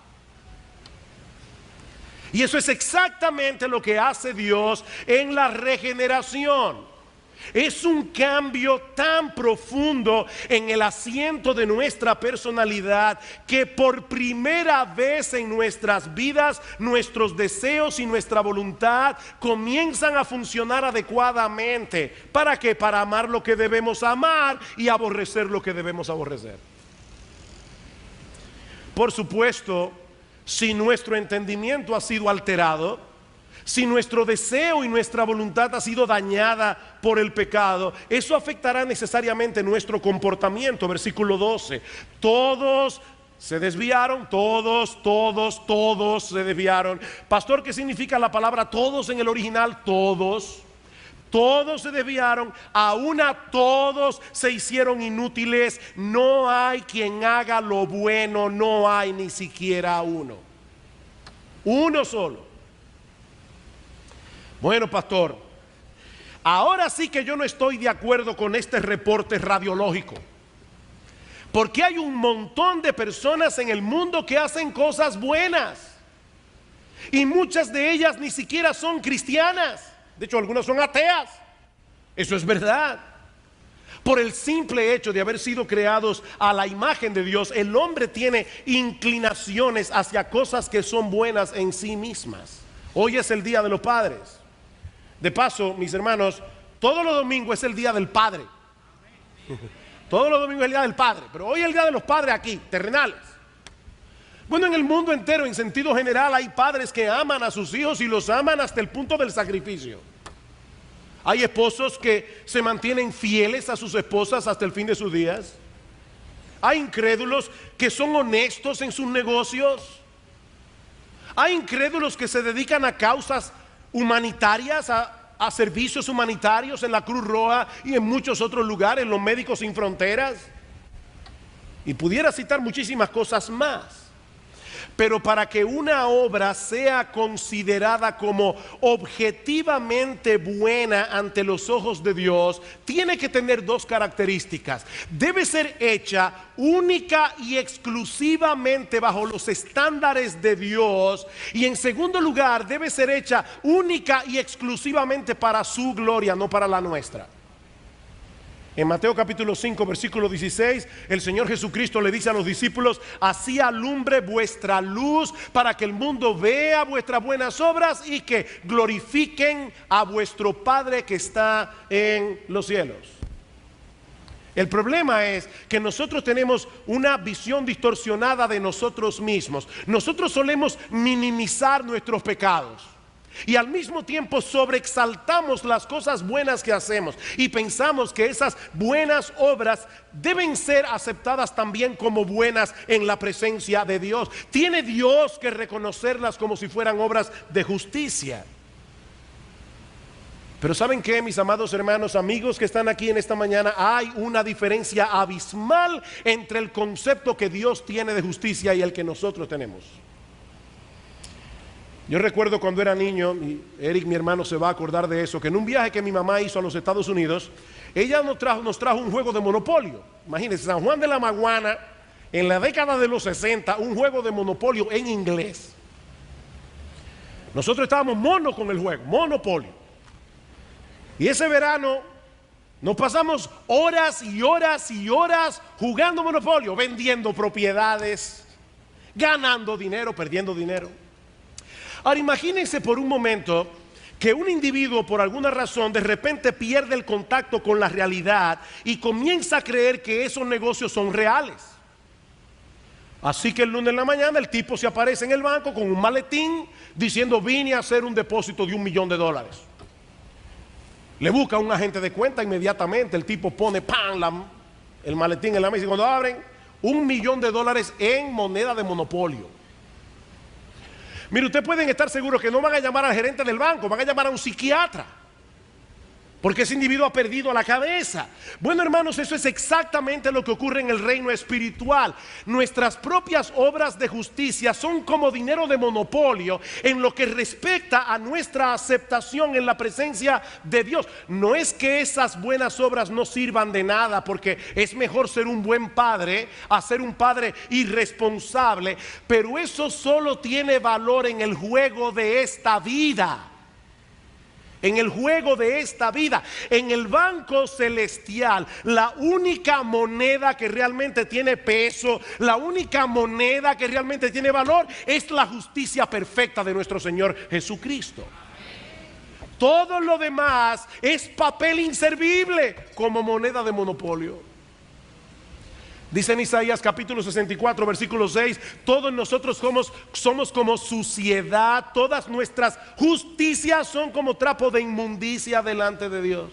Y eso es exactamente lo que hace Dios en la regeneración. Es un cambio tan profundo en el asiento de nuestra personalidad que por primera vez en nuestras vidas, nuestros deseos y nuestra voluntad comienzan a funcionar adecuadamente. ¿Para qué? Para amar lo que debemos amar y aborrecer lo que debemos aborrecer. Por supuesto, si nuestro entendimiento ha sido alterado, si nuestro deseo y nuestra voluntad ha sido dañada por el pecado, eso afectará necesariamente nuestro comportamiento. Versículo 12: todos se desviaron, todos se desviaron. Pastor, ¿qué significa la palabra todos en el original? Todos se desviaron, aún a todos se hicieron inútiles. No hay quien haga lo bueno, no hay ni siquiera uno solo. Bueno, pastor, ahora sí que yo no estoy de acuerdo con este reporte radiológico, porque hay un montón de personas en el mundo que hacen cosas buenas y muchas de ellas ni siquiera son cristianas. De hecho, algunas son ateas. Eso es verdad. Por el simple hecho de haber sido creados a la imagen de Dios, el hombre tiene inclinaciones hacia cosas que son buenas en sí mismas. Hoy es el Día de los Padres. De paso, mis hermanos, todos los domingos es el Día del Padre. Todos los domingos es el Día del Padre, pero hoy es el Día de los Padres aquí, terrenales. Bueno, en el mundo entero, en sentido general, hay padres que aman a sus hijos y los aman hasta el punto del sacrificio. Hay esposos que se mantienen fieles a sus esposas hasta el fin de sus días. Hay incrédulos que son honestos en sus negocios. Hay incrédulos que se dedican a causas humanitarias, a servicios humanitarios en la Cruz Roja y en muchos otros lugares, los Médicos Sin Fronteras. Y pudiera citar muchísimas cosas más. Pero para que una obra sea considerada como objetivamente buena ante los ojos de Dios, tiene que tener dos características. Debe ser hecha única y exclusivamente bajo los estándares de Dios. Y en segundo lugar, debe ser hecha única y exclusivamente para su gloria, no para la nuestra. En Mateo capítulo 5 versículo 16, el Señor Jesucristo le dice a los discípulos: así alumbre vuestra luz para que el mundo vea vuestras buenas obras y que glorifiquen a vuestro Padre que está en los cielos. El problema es que nosotros tenemos una visión distorsionada de nosotros mismos. Nosotros solemos minimizar nuestros pecados y al mismo tiempo sobreexaltamos las cosas buenas que hacemos y pensamos que esas buenas obras deben ser aceptadas también como buenas en la presencia de Dios. Tiene Dios que reconocerlas como si fueran obras de justicia. Pero ¿saben qué, mis amados hermanos, amigos que están aquí en esta mañana? Hay una diferencia abismal entre el concepto que Dios tiene de justicia y el que nosotros tenemos. Yo recuerdo cuando era niño, y Eric, mi hermano, se va a acordar de eso, que en un viaje que mi mamá hizo a los Estados Unidos, ella nos trajo un juego de Monopolio. Imagínense, San Juan de la Maguana, en la década de los 60, un juego de Monopolio en inglés. Nosotros estábamos monos con el juego, Monopolio. Y ese verano nos pasamos horas y horas y horas jugando Monopolio, vendiendo propiedades, ganando dinero, perdiendo dinero. Ahora imagínense por un momento que un individuo por alguna razón de repente pierde el contacto con la realidad y comienza a creer que esos negocios son reales. Así que el lunes en la mañana el tipo se aparece en el banco con un maletín diciendo: vine a hacer un depósito de $1 millón. Le busca a un agente de cuenta inmediatamente, el tipo pone el maletín en la mesa y cuando abren, $1 millón en moneda de monopolio. Mire, ustedes pueden estar seguros que no van a llamar al gerente del banco, van a llamar a un psiquiatra, porque ese individuo ha perdido la cabeza. Bueno, hermanos, eso es exactamente lo que ocurre en el reino espiritual. Nuestras propias obras de justicia son como dinero de monopolio en lo que respecta a nuestra aceptación en la presencia de Dios. No es que esas buenas obras no sirvan de nada, porque es mejor ser un buen padre a ser un padre irresponsable, pero eso solo tiene valor en el juego de esta vida. En el juego de esta vida, en el banco celestial, la única moneda que realmente tiene peso, la única moneda que realmente tiene valor es la justicia perfecta de nuestro Señor Jesucristo. Todo lo demás es papel inservible como moneda de monopolio. Dice en Isaías capítulo 64 versículo 6: todos nosotros somos como suciedad, todas nuestras justicias son como trapo de inmundicia delante de Dios.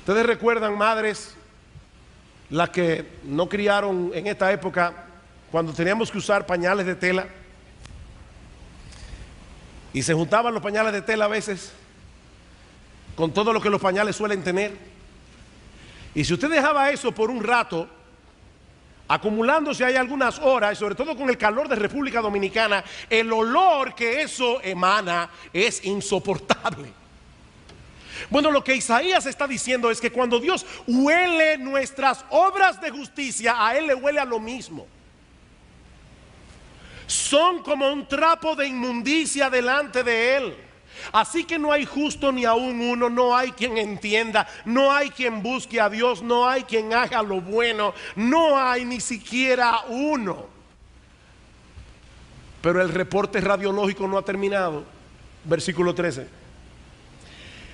Ustedes recuerdan, madres, las que no criaron en esta época, cuando teníamos que usar pañales de tela y se juntaban los pañales de tela a veces con todo lo que los pañales suelen tener. Y si usted dejaba eso por un rato, acumulándose ahí algunas horas, y sobre todo con el calor de República Dominicana, el olor que eso emana es insoportable. Bueno, lo que Isaías está diciendo es que cuando Dios huele nuestras obras de justicia, a Él le huele a lo mismo. Son como un trapo de inmundicia delante de Él. Así que no hay justo ni aún uno, no hay quien entienda, no hay quien busque a Dios, no hay quien haga lo bueno, no hay ni siquiera uno. Pero el reporte radiológico no ha terminado. Versículo 13: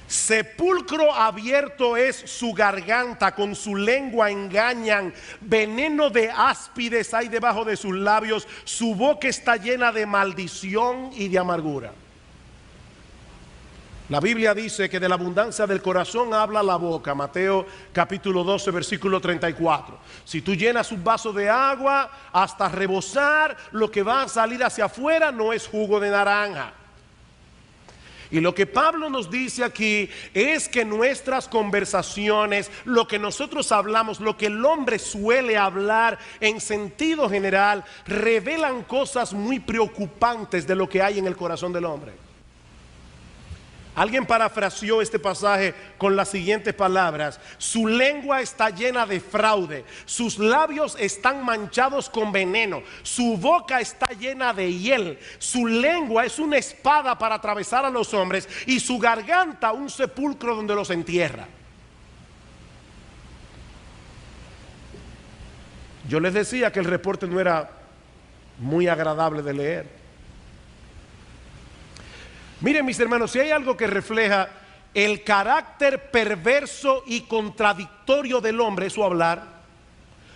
sepulcro abierto es su garganta, con su lengua engañan, veneno de áspides hay debajo de sus labios, su boca está llena de maldición y de amargura. La Biblia dice que de la abundancia del corazón habla la boca. Mateo capítulo 12 versículo 34. Si tú llenas un vaso de agua hasta rebosar, lo que va a salir hacia afuera no es jugo de naranja. Y lo que Pablo nos dice aquí es que nuestras conversaciones, lo que nosotros hablamos, lo que el hombre suele hablar en sentido general, revelan cosas muy preocupantes de lo que hay en el corazón del hombre. Alguien parafraseó este pasaje con las siguientes palabras: su lengua está llena de fraude, sus labios están manchados con veneno, su boca está llena de hiel, su lengua es una espada para atravesar a los hombres y su garganta un sepulcro donde los entierra. Yo les decía que el reporte no era muy agradable de leer. Miren, mis hermanos, si hay algo que refleja el carácter perverso y contradictorio del hombre, su hablar.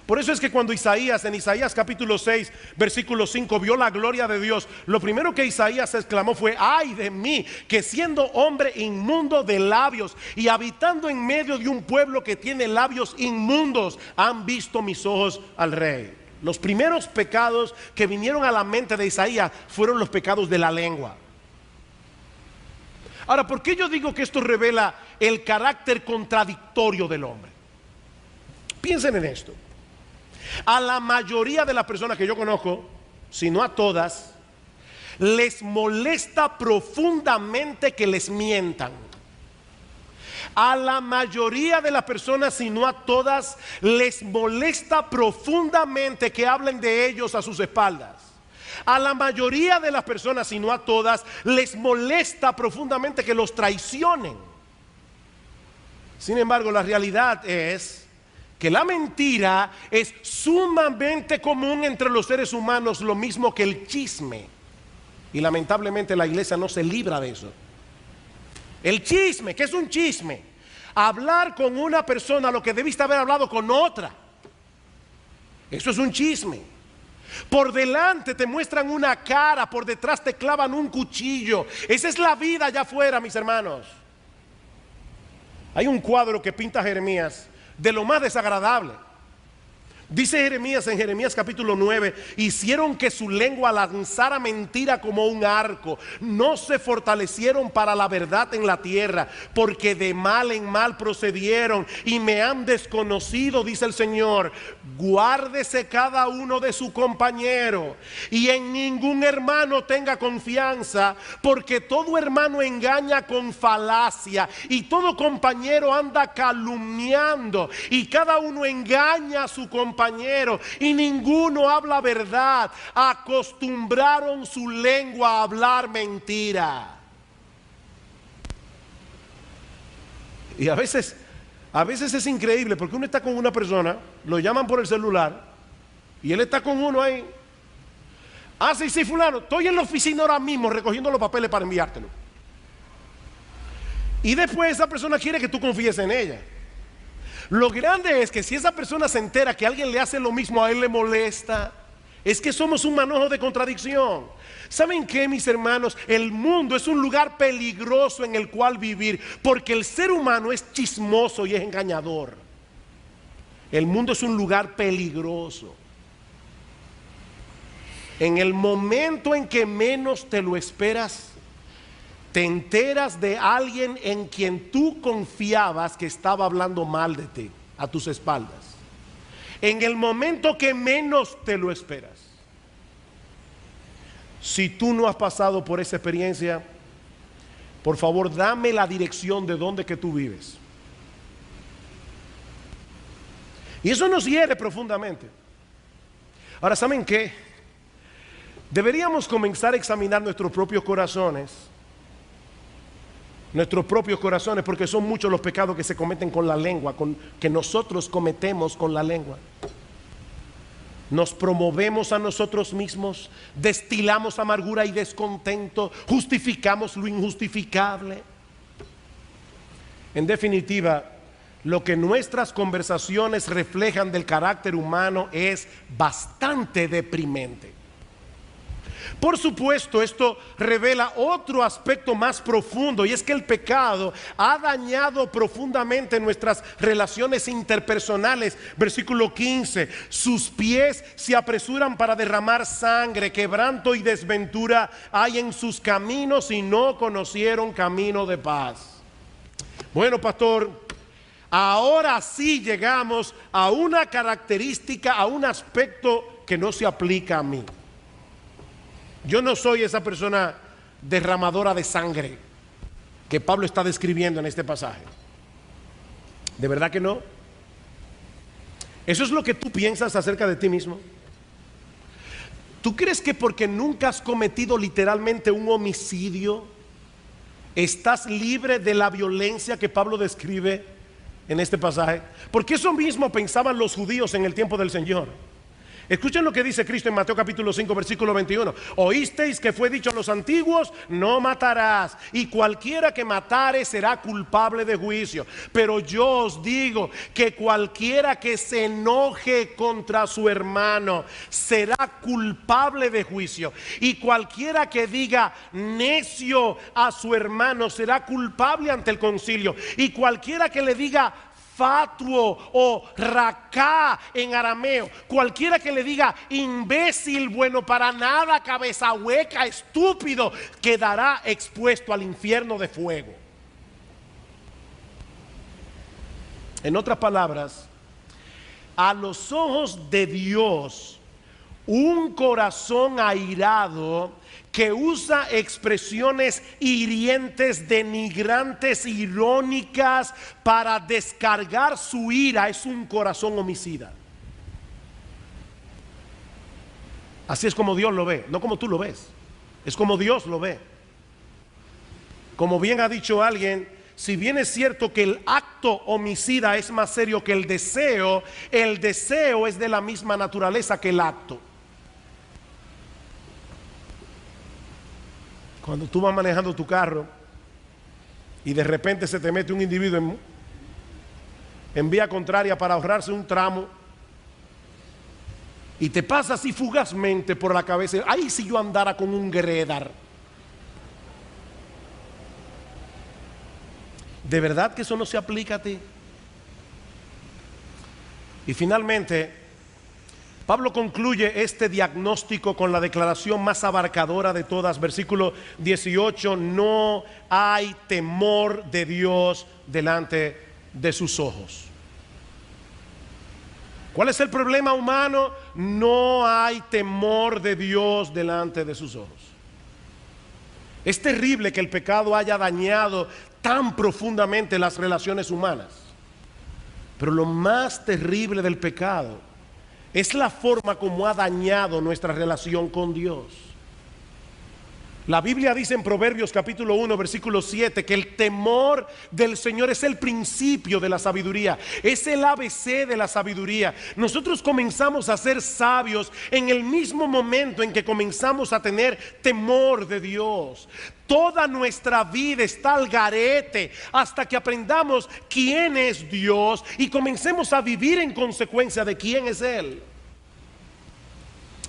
Por eso es que cuando Isaías, en Isaías capítulo 6, versículo 5, vio la gloria de Dios, lo primero que Isaías exclamó fue: ay de mí, que siendo hombre inmundo de labios y habitando en medio de un pueblo que tiene labios inmundos, han visto mis ojos al Rey. Los primeros pecados que vinieron a la mente de Isaías fueron los pecados de la lengua. Ahora, ¿por qué yo digo que esto revela el carácter contradictorio del hombre? Piensen en esto. A la mayoría de las personas que yo conozco, si no a todas, les molesta profundamente que les mientan. A la mayoría de las personas, si no a todas, les molesta profundamente que hablen de ellos a sus espaldas. A la mayoría de las personas, si no a todas, les molesta profundamente que los traicionen. Sin embargo, la realidad es que la mentira es sumamente común entre los seres humanos, lo mismo que el chisme. Y lamentablemente la iglesia no se libra de eso. El chisme, ¿qué es un chisme? Hablar con una persona lo que debiste haber hablado con otra. Eso es un chisme. Por delante te muestran una cara, por detrás te clavan un cuchillo. Esa es la vida allá afuera, mis hermanos. Hay un cuadro que pinta Jeremías de lo más desagradable. Dice Jeremías en Jeremías capítulo 9: hicieron que su lengua lanzara mentira como un arco, no se fortalecieron para la verdad en la tierra, porque de mal en mal procedieron y me han desconocido, dice el Señor. Guárdese cada uno de su compañero y en ningún hermano tenga confianza, porque todo hermano engaña con falacia y todo compañero anda calumniando y cada uno engaña a su compañero y ninguno habla verdad. Acostumbraron su lengua a hablar mentira. Y a veces es increíble, porque uno está con una persona, lo llaman por el celular y él está con uno ahí. Ah, sí, sí, fulano, estoy en la oficina ahora mismo recogiendo los papeles para enviártelo. Y después esa persona quiere que tú confíes en ella. Lo grande es que si esa persona se entera que alguien le hace lo mismo, a él le molesta. Es que somos un manojo de contradicción. ¿Saben qué, mis hermanos? El mundo es un lugar peligroso en el cual vivir, porque el ser humano es chismoso y es engañador. El mundo es un lugar peligroso. En el momento en que menos te lo esperas, te enteras de alguien en quien tú confiabas que estaba hablando mal de ti a tus espaldas. En el momento que menos te lo esperas. Si tú no has pasado por esa experiencia, por favor dame la dirección de donde que tú vives. Y eso nos hiere profundamente. Ahora, ¿saben qué? Deberíamos comenzar a examinar nuestros propios corazones. Nuestros propios corazones, porque son muchos los pecados que se cometen con la lengua, que nosotros cometemos con la lengua. Nos promovemos a nosotros mismos, destilamos amargura y descontento, justificamos lo injustificable. En definitiva, lo que nuestras conversaciones reflejan del carácter humano es bastante deprimente. Por supuesto, esto revela otro aspecto más profundo, y es que el pecado ha dañado profundamente nuestras relaciones interpersonales. Versículo 15: sus pies se apresuran para derramar sangre, quebranto y desventura hay en sus caminos y no conocieron camino de paz. Bueno, pastor, ahora sí llegamos a una característica, a un aspecto que no se aplica a mí. Yo no soy esa persona derramadora de sangre que Pablo está describiendo en este pasaje. ¿De verdad que no? ¿Eso es lo que tú piensas acerca de ti mismo? ¿Tú crees que porque nunca has cometido literalmente un homicidio, estás libre de la violencia que Pablo describe en este pasaje? Porque eso mismo pensaban los judíos en el tiempo del Señor. Escuchen lo que dice Cristo en Mateo capítulo 5 versículo 21. Oísteis que fue dicho a los antiguos: no matarás, y cualquiera que matare será culpable de juicio. Pero yo os digo que cualquiera que se enoje contra su hermano será culpable de juicio, y cualquiera que diga necio a su hermano será culpable ante el concilio, y cualquiera que le diga fatuo o racá en arameo, cualquiera que le diga imbécil, bueno para nada, cabeza hueca, estúpido, quedará expuesto al infierno de fuego. En otras palabras, a los ojos de Dios, un corazón airado que usa expresiones hirientes, denigrantes, irónicas para descargar su ira es un corazón homicida. Así es como Dios lo ve, no como tú lo ves, es como Dios lo ve. Como bien ha dicho alguien, si bien es cierto que el acto homicida es más serio que el deseo es de la misma naturaleza que el acto. Cuando tú vas manejando tu carro y de repente se te mete un individuo en vía contraria para ahorrarse un tramo y te pasa así fugazmente por la cabeza: ay, si yo andara con un Gredar. ¿De verdad que eso no se aplica a ti? Y finalmente, Pablo concluye este diagnóstico con la declaración más abarcadora de todas, versículo 18: no hay temor de Dios delante de sus ojos. ¿Cuál es el problema humano? No hay temor de Dios delante de sus ojos. Es terrible que el pecado haya dañado tan profundamente las relaciones humanas, pero lo más terrible del pecado es la forma como ha dañado nuestra relación con Dios. La Biblia dice en Proverbios capítulo 1 versículo 7 que el temor del Señor es el principio de la sabiduría, es el ABC de la sabiduría. Nosotros comenzamos a ser sabios en el mismo momento en que comenzamos a tener temor de Dios. Toda nuestra vida está al garete hasta que aprendamos quién es Dios y comencemos a vivir en consecuencia de quién es Él.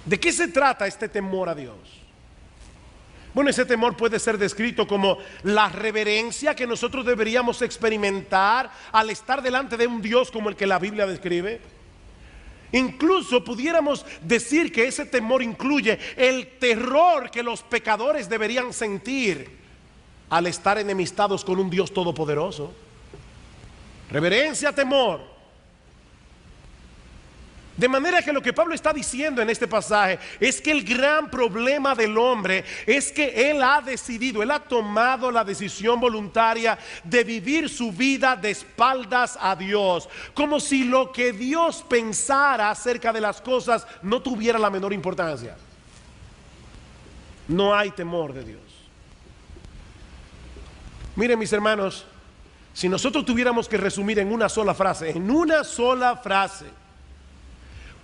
¿De qué se trata este temor a Dios? Bueno, ese temor puede ser descrito como la reverencia que nosotros deberíamos experimentar al estar delante de un Dios como el que la Biblia describe. Incluso pudiéramos decir que ese temor incluye el terror que los pecadores deberían sentir al estar enemistados con un Dios todopoderoso. Reverencia, temor. De manera que lo que Pablo está diciendo en este pasaje es que el gran problema del hombre es que él ha tomado la decisión voluntaria de vivir su vida de espaldas a Dios, como si lo que Dios pensara acerca de las cosas no tuviera la menor importancia. No hay temor de Dios. Miren, mis hermanos, si nosotros tuviéramos que resumir en una sola frase,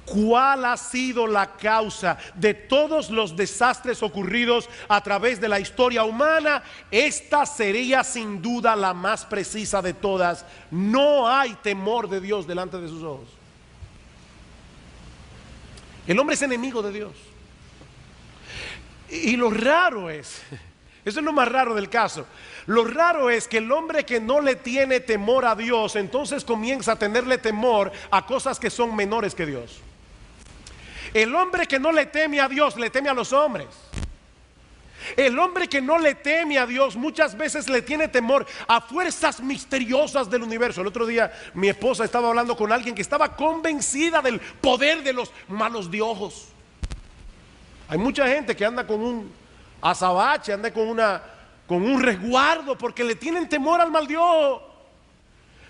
¿cuál ha sido la causa de todos los desastres ocurridos a través de la historia humana? Esta sería sin duda la más precisa de todas. No hay temor de Dios delante de sus ojos. El hombre es enemigo de Dios. Y lo raro es, eso es lo más raro del caso, lo raro es que el hombre que no le tiene temor a Dios, entonces comienza a tenerle temor a cosas que son menores que Dios. El hombre que no le teme a Dios, le teme a los hombres. El hombre que no le teme a Dios muchas veces le tiene temor a fuerzas misteriosas del universo. El otro día mi esposa estaba hablando con alguien que estaba convencida del poder de los malos de ojos. Hay mucha gente que anda con un azabache, anda con un resguardo porque le tienen temor al mal de ojo.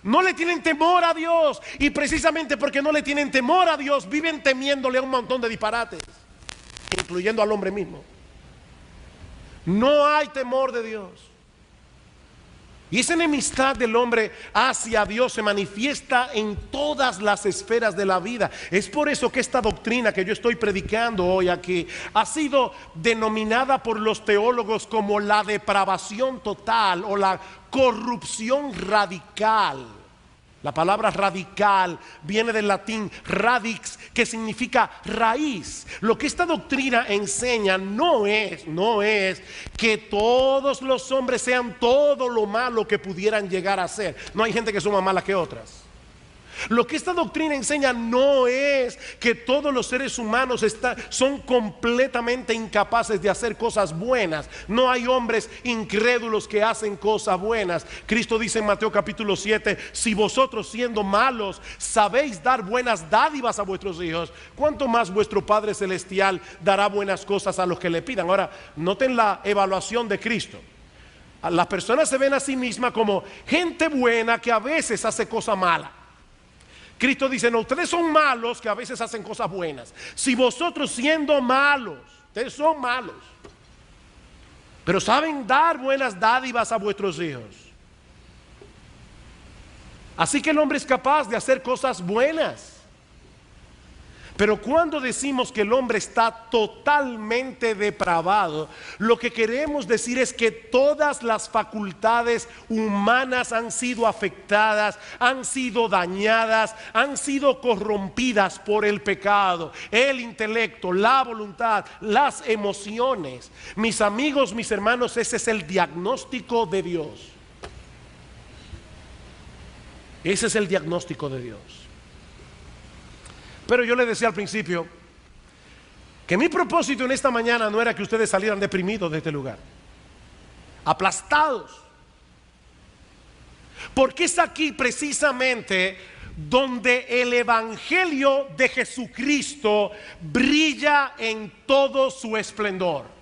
No le tienen temor a Dios, y precisamente porque no le tienen temor a Dios viven temiéndole a un montón de disparates, incluyendo al hombre mismo. No hay temor de Dios. Y esa enemistad del hombre hacia Dios se manifiesta en todas las esferas de la vida. Es por eso que esta doctrina que yo estoy predicando hoy aquí ha sido denominada por los teólogos como la depravación total o la corrupción radical. La palabra radical viene del latín radix, que significa raíz. Lo que esta doctrina enseña no es que todos los hombres sean todo lo malo que pudieran llegar a ser. No hay gente que son más malas que otras. Lo que esta doctrina enseña no es que todos los seres humanos son completamente incapaces de hacer cosas buenas. No hay hombres incrédulos que hacen cosas buenas. Cristo dice en Mateo capítulo 7, si vosotros siendo malos sabéis dar buenas dádivas a vuestros hijos, ¿cuánto más vuestro Padre Celestial dará buenas cosas a los que le pidan? Ahora, noten la evaluación de Cristo. Las personas se ven a sí mismas como gente buena que a veces hace cosas malas. Cristo dice, no, ustedes son malos que a veces hacen cosas buenas. Si vosotros siendo malos, ustedes son malos, pero saben dar buenas dádivas a vuestros hijos. Así que el hombre es capaz de hacer cosas buenas. Pero cuando decimos que el hombre está totalmente depravado, lo que queremos decir es que todas las facultades humanas han sido afectadas, han sido dañadas, han sido corrompidas por el pecado. El intelecto, la voluntad, las emociones. Mis amigos, mis hermanos, ese es el diagnóstico de Dios. Ese es el diagnóstico de Dios. Pero yo les decía al principio que mi propósito en esta mañana no era que ustedes salieran deprimidos de este lugar, aplastados, porque es aquí precisamente donde el evangelio de Jesucristo brilla en todo su esplendor.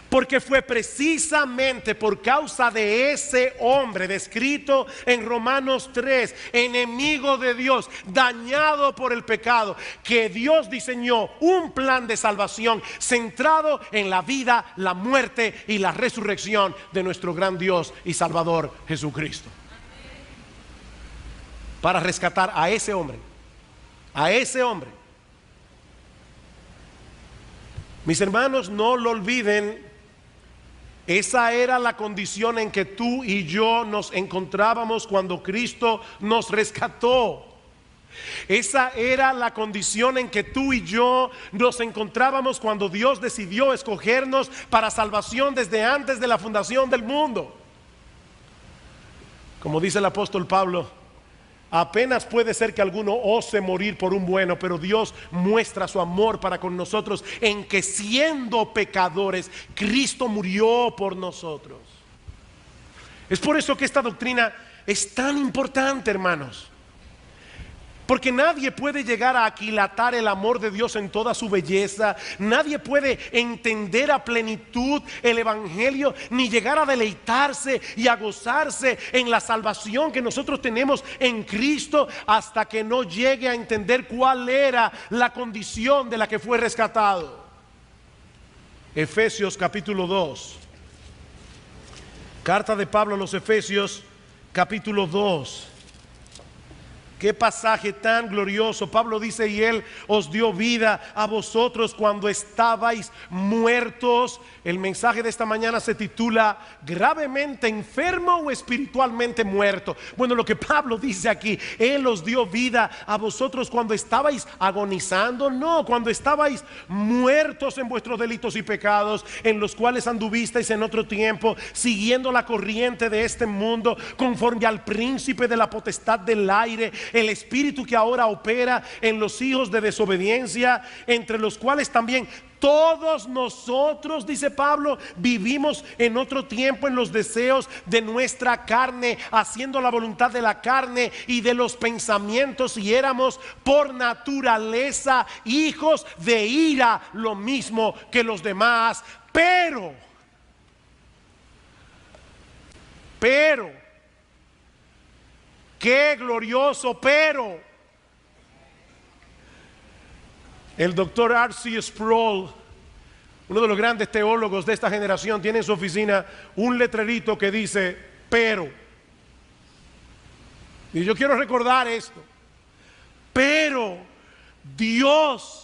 Porque fue precisamente por causa de ese hombre descrito en Romanos 3, enemigo de Dios, dañado por el pecado, que Dios diseñó un plan de salvación centrado en la vida, la muerte y la resurrección de nuestro gran Dios y Salvador Jesucristo. Para rescatar a ese hombre, a ese hombre. Mis hermanos, no lo olviden. Esa era la condición en que tú y yo nos encontrábamos cuando Cristo nos rescató. Esa era la condición en que tú y yo nos encontrábamos cuando Dios decidió escogernos para salvación desde antes de la fundación del mundo. Como dice el apóstol Pablo, apenas puede ser que alguno ose morir por un bueno, pero Dios muestra su amor para con nosotros en que siendo pecadores, Cristo murió por nosotros. Es por eso que esta doctrina es tan importante, hermanos. Porque nadie puede llegar a aquilatar el amor de Dios en toda su belleza. Nadie puede entender a plenitud el evangelio, ni llegar a deleitarse y a gozarse en la salvación que nosotros tenemos en Cristo, hasta que no llegue a entender cuál era la condición de la que fue rescatado. Efesios capítulo 2. Carta de Pablo a los Efesios capítulo 2. Qué pasaje tan glorioso. Pablo dice, y Él os dio vida a vosotros cuando estabais muertos. El mensaje de esta mañana se titula gravemente enfermo o espiritualmente muerto. Bueno, lo que Pablo dice aquí, Él os dio vida a vosotros cuando estabais agonizando. No, cuando estabais muertos en vuestros delitos y pecados, en los cuales anduvisteis en otro tiempo, siguiendo la corriente de este mundo, conforme al príncipe de la potestad del aire, el espíritu que ahora opera en los hijos de desobediencia, entre los cuales también todos nosotros, dice Pablo, vivimos en otro tiempo en los deseos de nuestra carne, haciendo la voluntad de la carne y de los pensamientos, y éramos por naturaleza hijos de ira, lo mismo que los demás. Pero qué glorioso, pero el doctor R.C. Sproul, uno de los grandes teólogos de esta generación, tiene en su oficina un letrerito que dice: pero. Y yo quiero recordar esto. Pero Dios,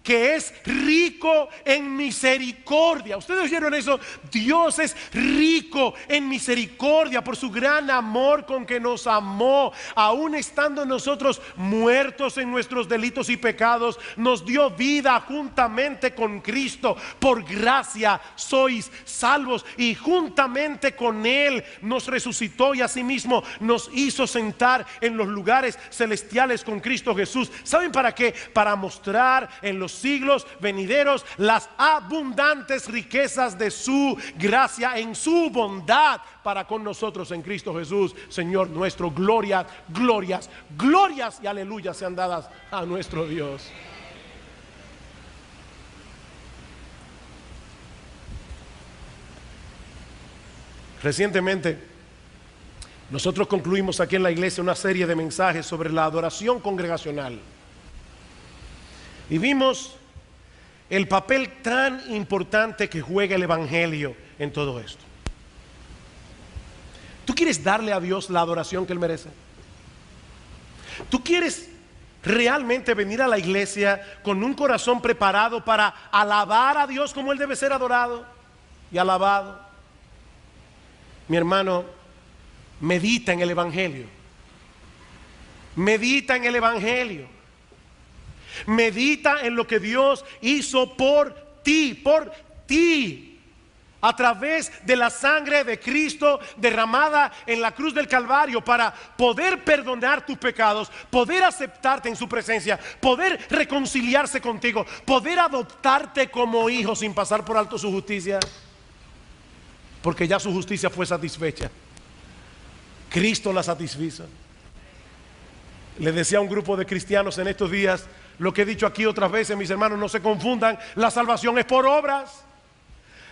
que es rico en misericordia. ¿Ustedes oyeron eso? Dios es rico en misericordia por su gran amor con que nos amó. Aún estando nosotros muertos en nuestros delitos y pecados, nos dio vida juntamente con Cristo. Por gracia sois salvos, y juntamente con Él nos resucitó y asimismo nos hizo sentar en los lugares celestiales con Cristo Jesús. ¿Saben para qué? Para mostrar en los siglos venideros las abundantes riquezas de su gracia en su bondad para con nosotros en Cristo Jesús, Señor nuestro. Glorias, glorias, glorias y aleluya sean dadas a nuestro Dios. Recientemente nosotros concluimos aquí en la iglesia una serie de mensajes sobre la adoración congregacional. Y vimos el papel tan importante que juega el Evangelio en todo esto. ¿Tú quieres darle a Dios la adoración que Él merece? ¿Tú quieres realmente venir a la iglesia con un corazón preparado para alabar a Dios como Él debe ser adorado y alabado? Mi hermano, medita en el Evangelio. Medita en el Evangelio. Medita en lo que Dios hizo por ti, a través de la sangre de Cristo derramada en la cruz del Calvario, para poder perdonar tus pecados, poder aceptarte en su presencia, poder reconciliarse contigo, poder adoptarte como hijo sin pasar por alto su justicia, porque ya su justicia fue satisfecha. Cristo la satisfizo. Le decía a un grupo de cristianos en estos días lo que he dicho aquí otras veces, mis hermanos, no se confundan. La salvación es por obras.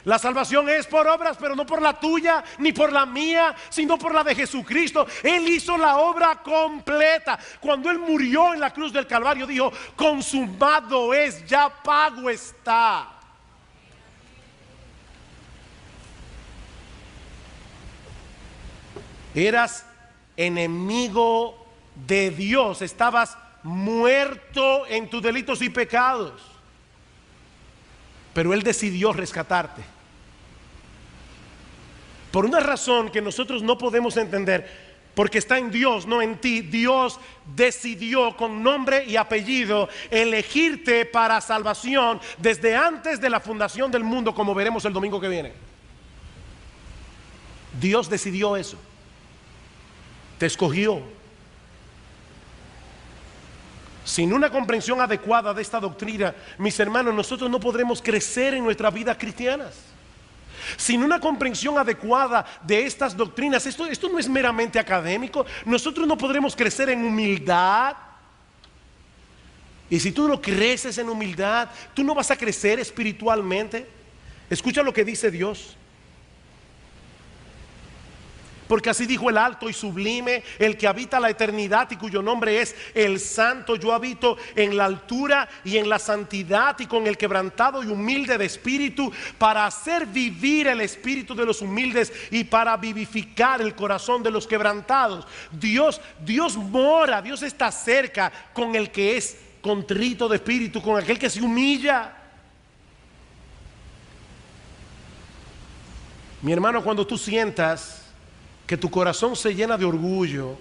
La salvación es por obras, pero no por la tuya ni por la mía, sino por la de Jesucristo. Él hizo la obra completa. Cuando Él murió en la cruz del Calvario, dijo: consumado es, ya pago está. Eras enemigo de Dios, estabas muerto en tus delitos y pecados, pero Él decidió rescatarte por una razón que nosotros no podemos entender, porque está en Dios, no en ti. Dios decidió con nombre y apellido elegirte para salvación desde antes de la fundación del mundo, como veremos el domingo que viene. Dios decidió eso, te escogió. Sin una comprensión adecuada de esta doctrina, mis hermanos, nosotros no podremos crecer en nuestras vidas cristianas. Sin una comprensión adecuada de estas doctrinas, esto no es meramente académico. Nosotros no podremos crecer en humildad. Y si tú no creces en humildad, tú no vas a crecer espiritualmente. Escucha lo que dice Dios. Porque así dijo el alto y sublime, el que habita la eternidad y cuyo nombre es el Santo: yo habito en la altura y en la santidad y con el quebrantado y humilde de espíritu, para hacer vivir el espíritu de los humildes y para vivificar el corazón de los quebrantados. Dios mora, Dios está cerca con el que es contrito de espíritu, con aquel que se humilla. Mi hermano, cuando tú sientas que tu corazón se llena de orgullo,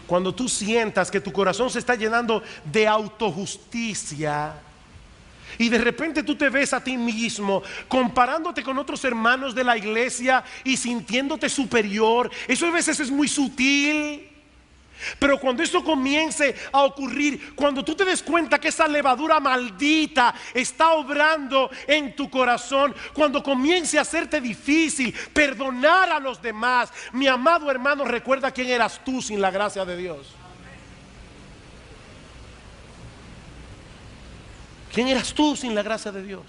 cuando tú sientas que tu corazón se está llenando de autojusticia, y de repente tú te ves a ti mismo comparándote con otros hermanos de la iglesia y sintiéndote superior, eso a veces es muy sutil. Pero cuando eso comience a ocurrir, cuando tú te des cuenta que esa levadura maldita está obrando en tu corazón, cuando comience a hacerte difícil perdonar a los demás, mi amado hermano, recuerda quién eras tú sin la gracia de Dios. ¿Quién eras tú sin la gracia de Dios?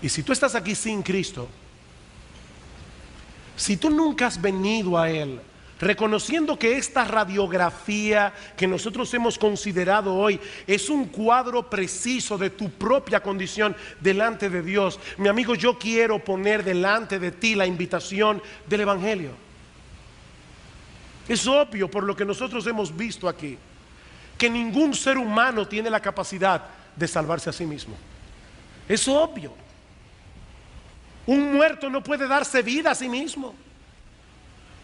Y si tú estás aquí sin Cristo, si tú nunca has venido a Él reconociendo que esta radiografía que nosotros hemos considerado hoy es un cuadro preciso de tu propia condición delante de Dios, mi amigo, yo quiero poner delante de ti la invitación del Evangelio. Es obvio, por lo que nosotros hemos visto aquí, que ningún ser humano tiene la capacidad de salvarse a sí mismo. Es obvio. Un muerto no puede darse vida a sí mismo.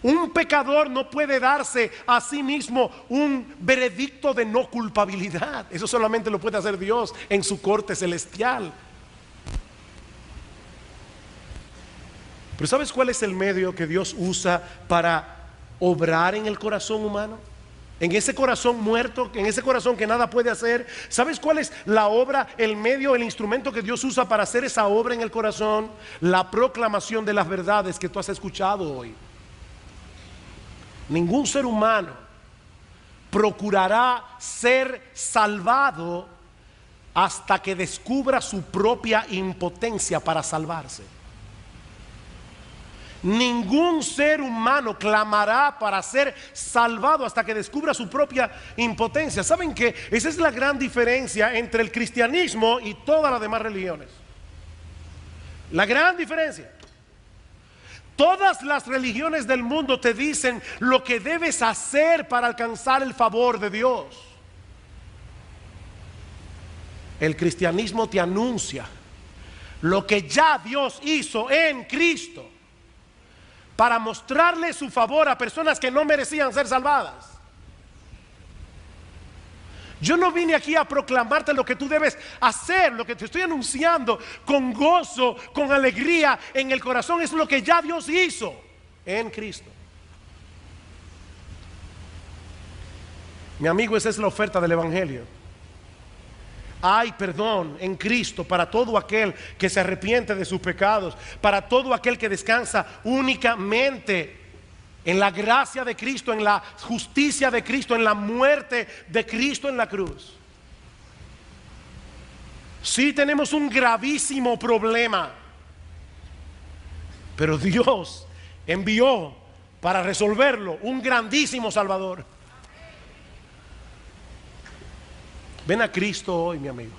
Un pecador no puede darse a sí mismo un veredicto de no culpabilidad. Eso solamente lo puede hacer Dios en su corte celestial. Pero ¿sabes cuál es el medio que Dios usa para obrar en el corazón humano? En ese corazón muerto, en ese corazón que nada puede hacer. ¿Sabes cuál es la obra, el medio, el instrumento que Dios usa para hacer esa obra en el corazón? La proclamación de las verdades que tú has escuchado hoy. Ningún ser humano procurará ser salvado hasta que descubra su propia impotencia para salvarse. Ningún ser humano clamará para ser salvado hasta que descubra su propia impotencia. ¿Saben qué? Esa es la gran diferencia entre el cristianismo y todas las demás religiones. La gran diferencia. Todas las religiones del mundo te dicen lo que debes hacer para alcanzar el favor de Dios. El cristianismo te anuncia lo que ya Dios hizo en Cristo para mostrarle su favor a personas que no merecían ser salvadas. Yo no vine aquí a proclamarte lo que tú debes hacer. Lo que te estoy anunciando con gozo, con alegría en el corazón, es lo que ya Dios hizo en Cristo. Mi amigo, esa es la oferta del Evangelio. Hay perdón en Cristo para todo aquel que se arrepiente de sus pecados, para todo aquel que descansa únicamente en la gracia de Cristo, en la justicia de Cristo, en la muerte de Cristo en la cruz. Sí tenemos un gravísimo problema, pero Dios envió para resolverlo un grandísimo Salvador. Ven a Cristo hoy, mi amigo.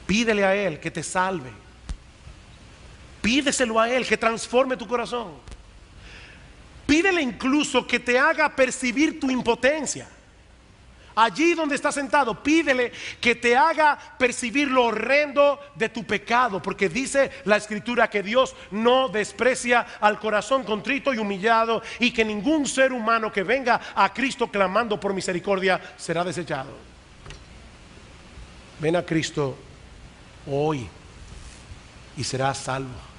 Pídele a Él que te salve. Pídeselo a Él que transforme tu corazón. Pídele incluso que te haga percibir tu impotencia. Allí donde estás sentado, pídele que te haga percibir lo horrendo de tu pecado, porque dice la Escritura que Dios no desprecia al corazón contrito y humillado, y que ningún ser humano que venga a Cristo clamando por misericordia será desechado. Ven a Cristo hoy y serás salvo.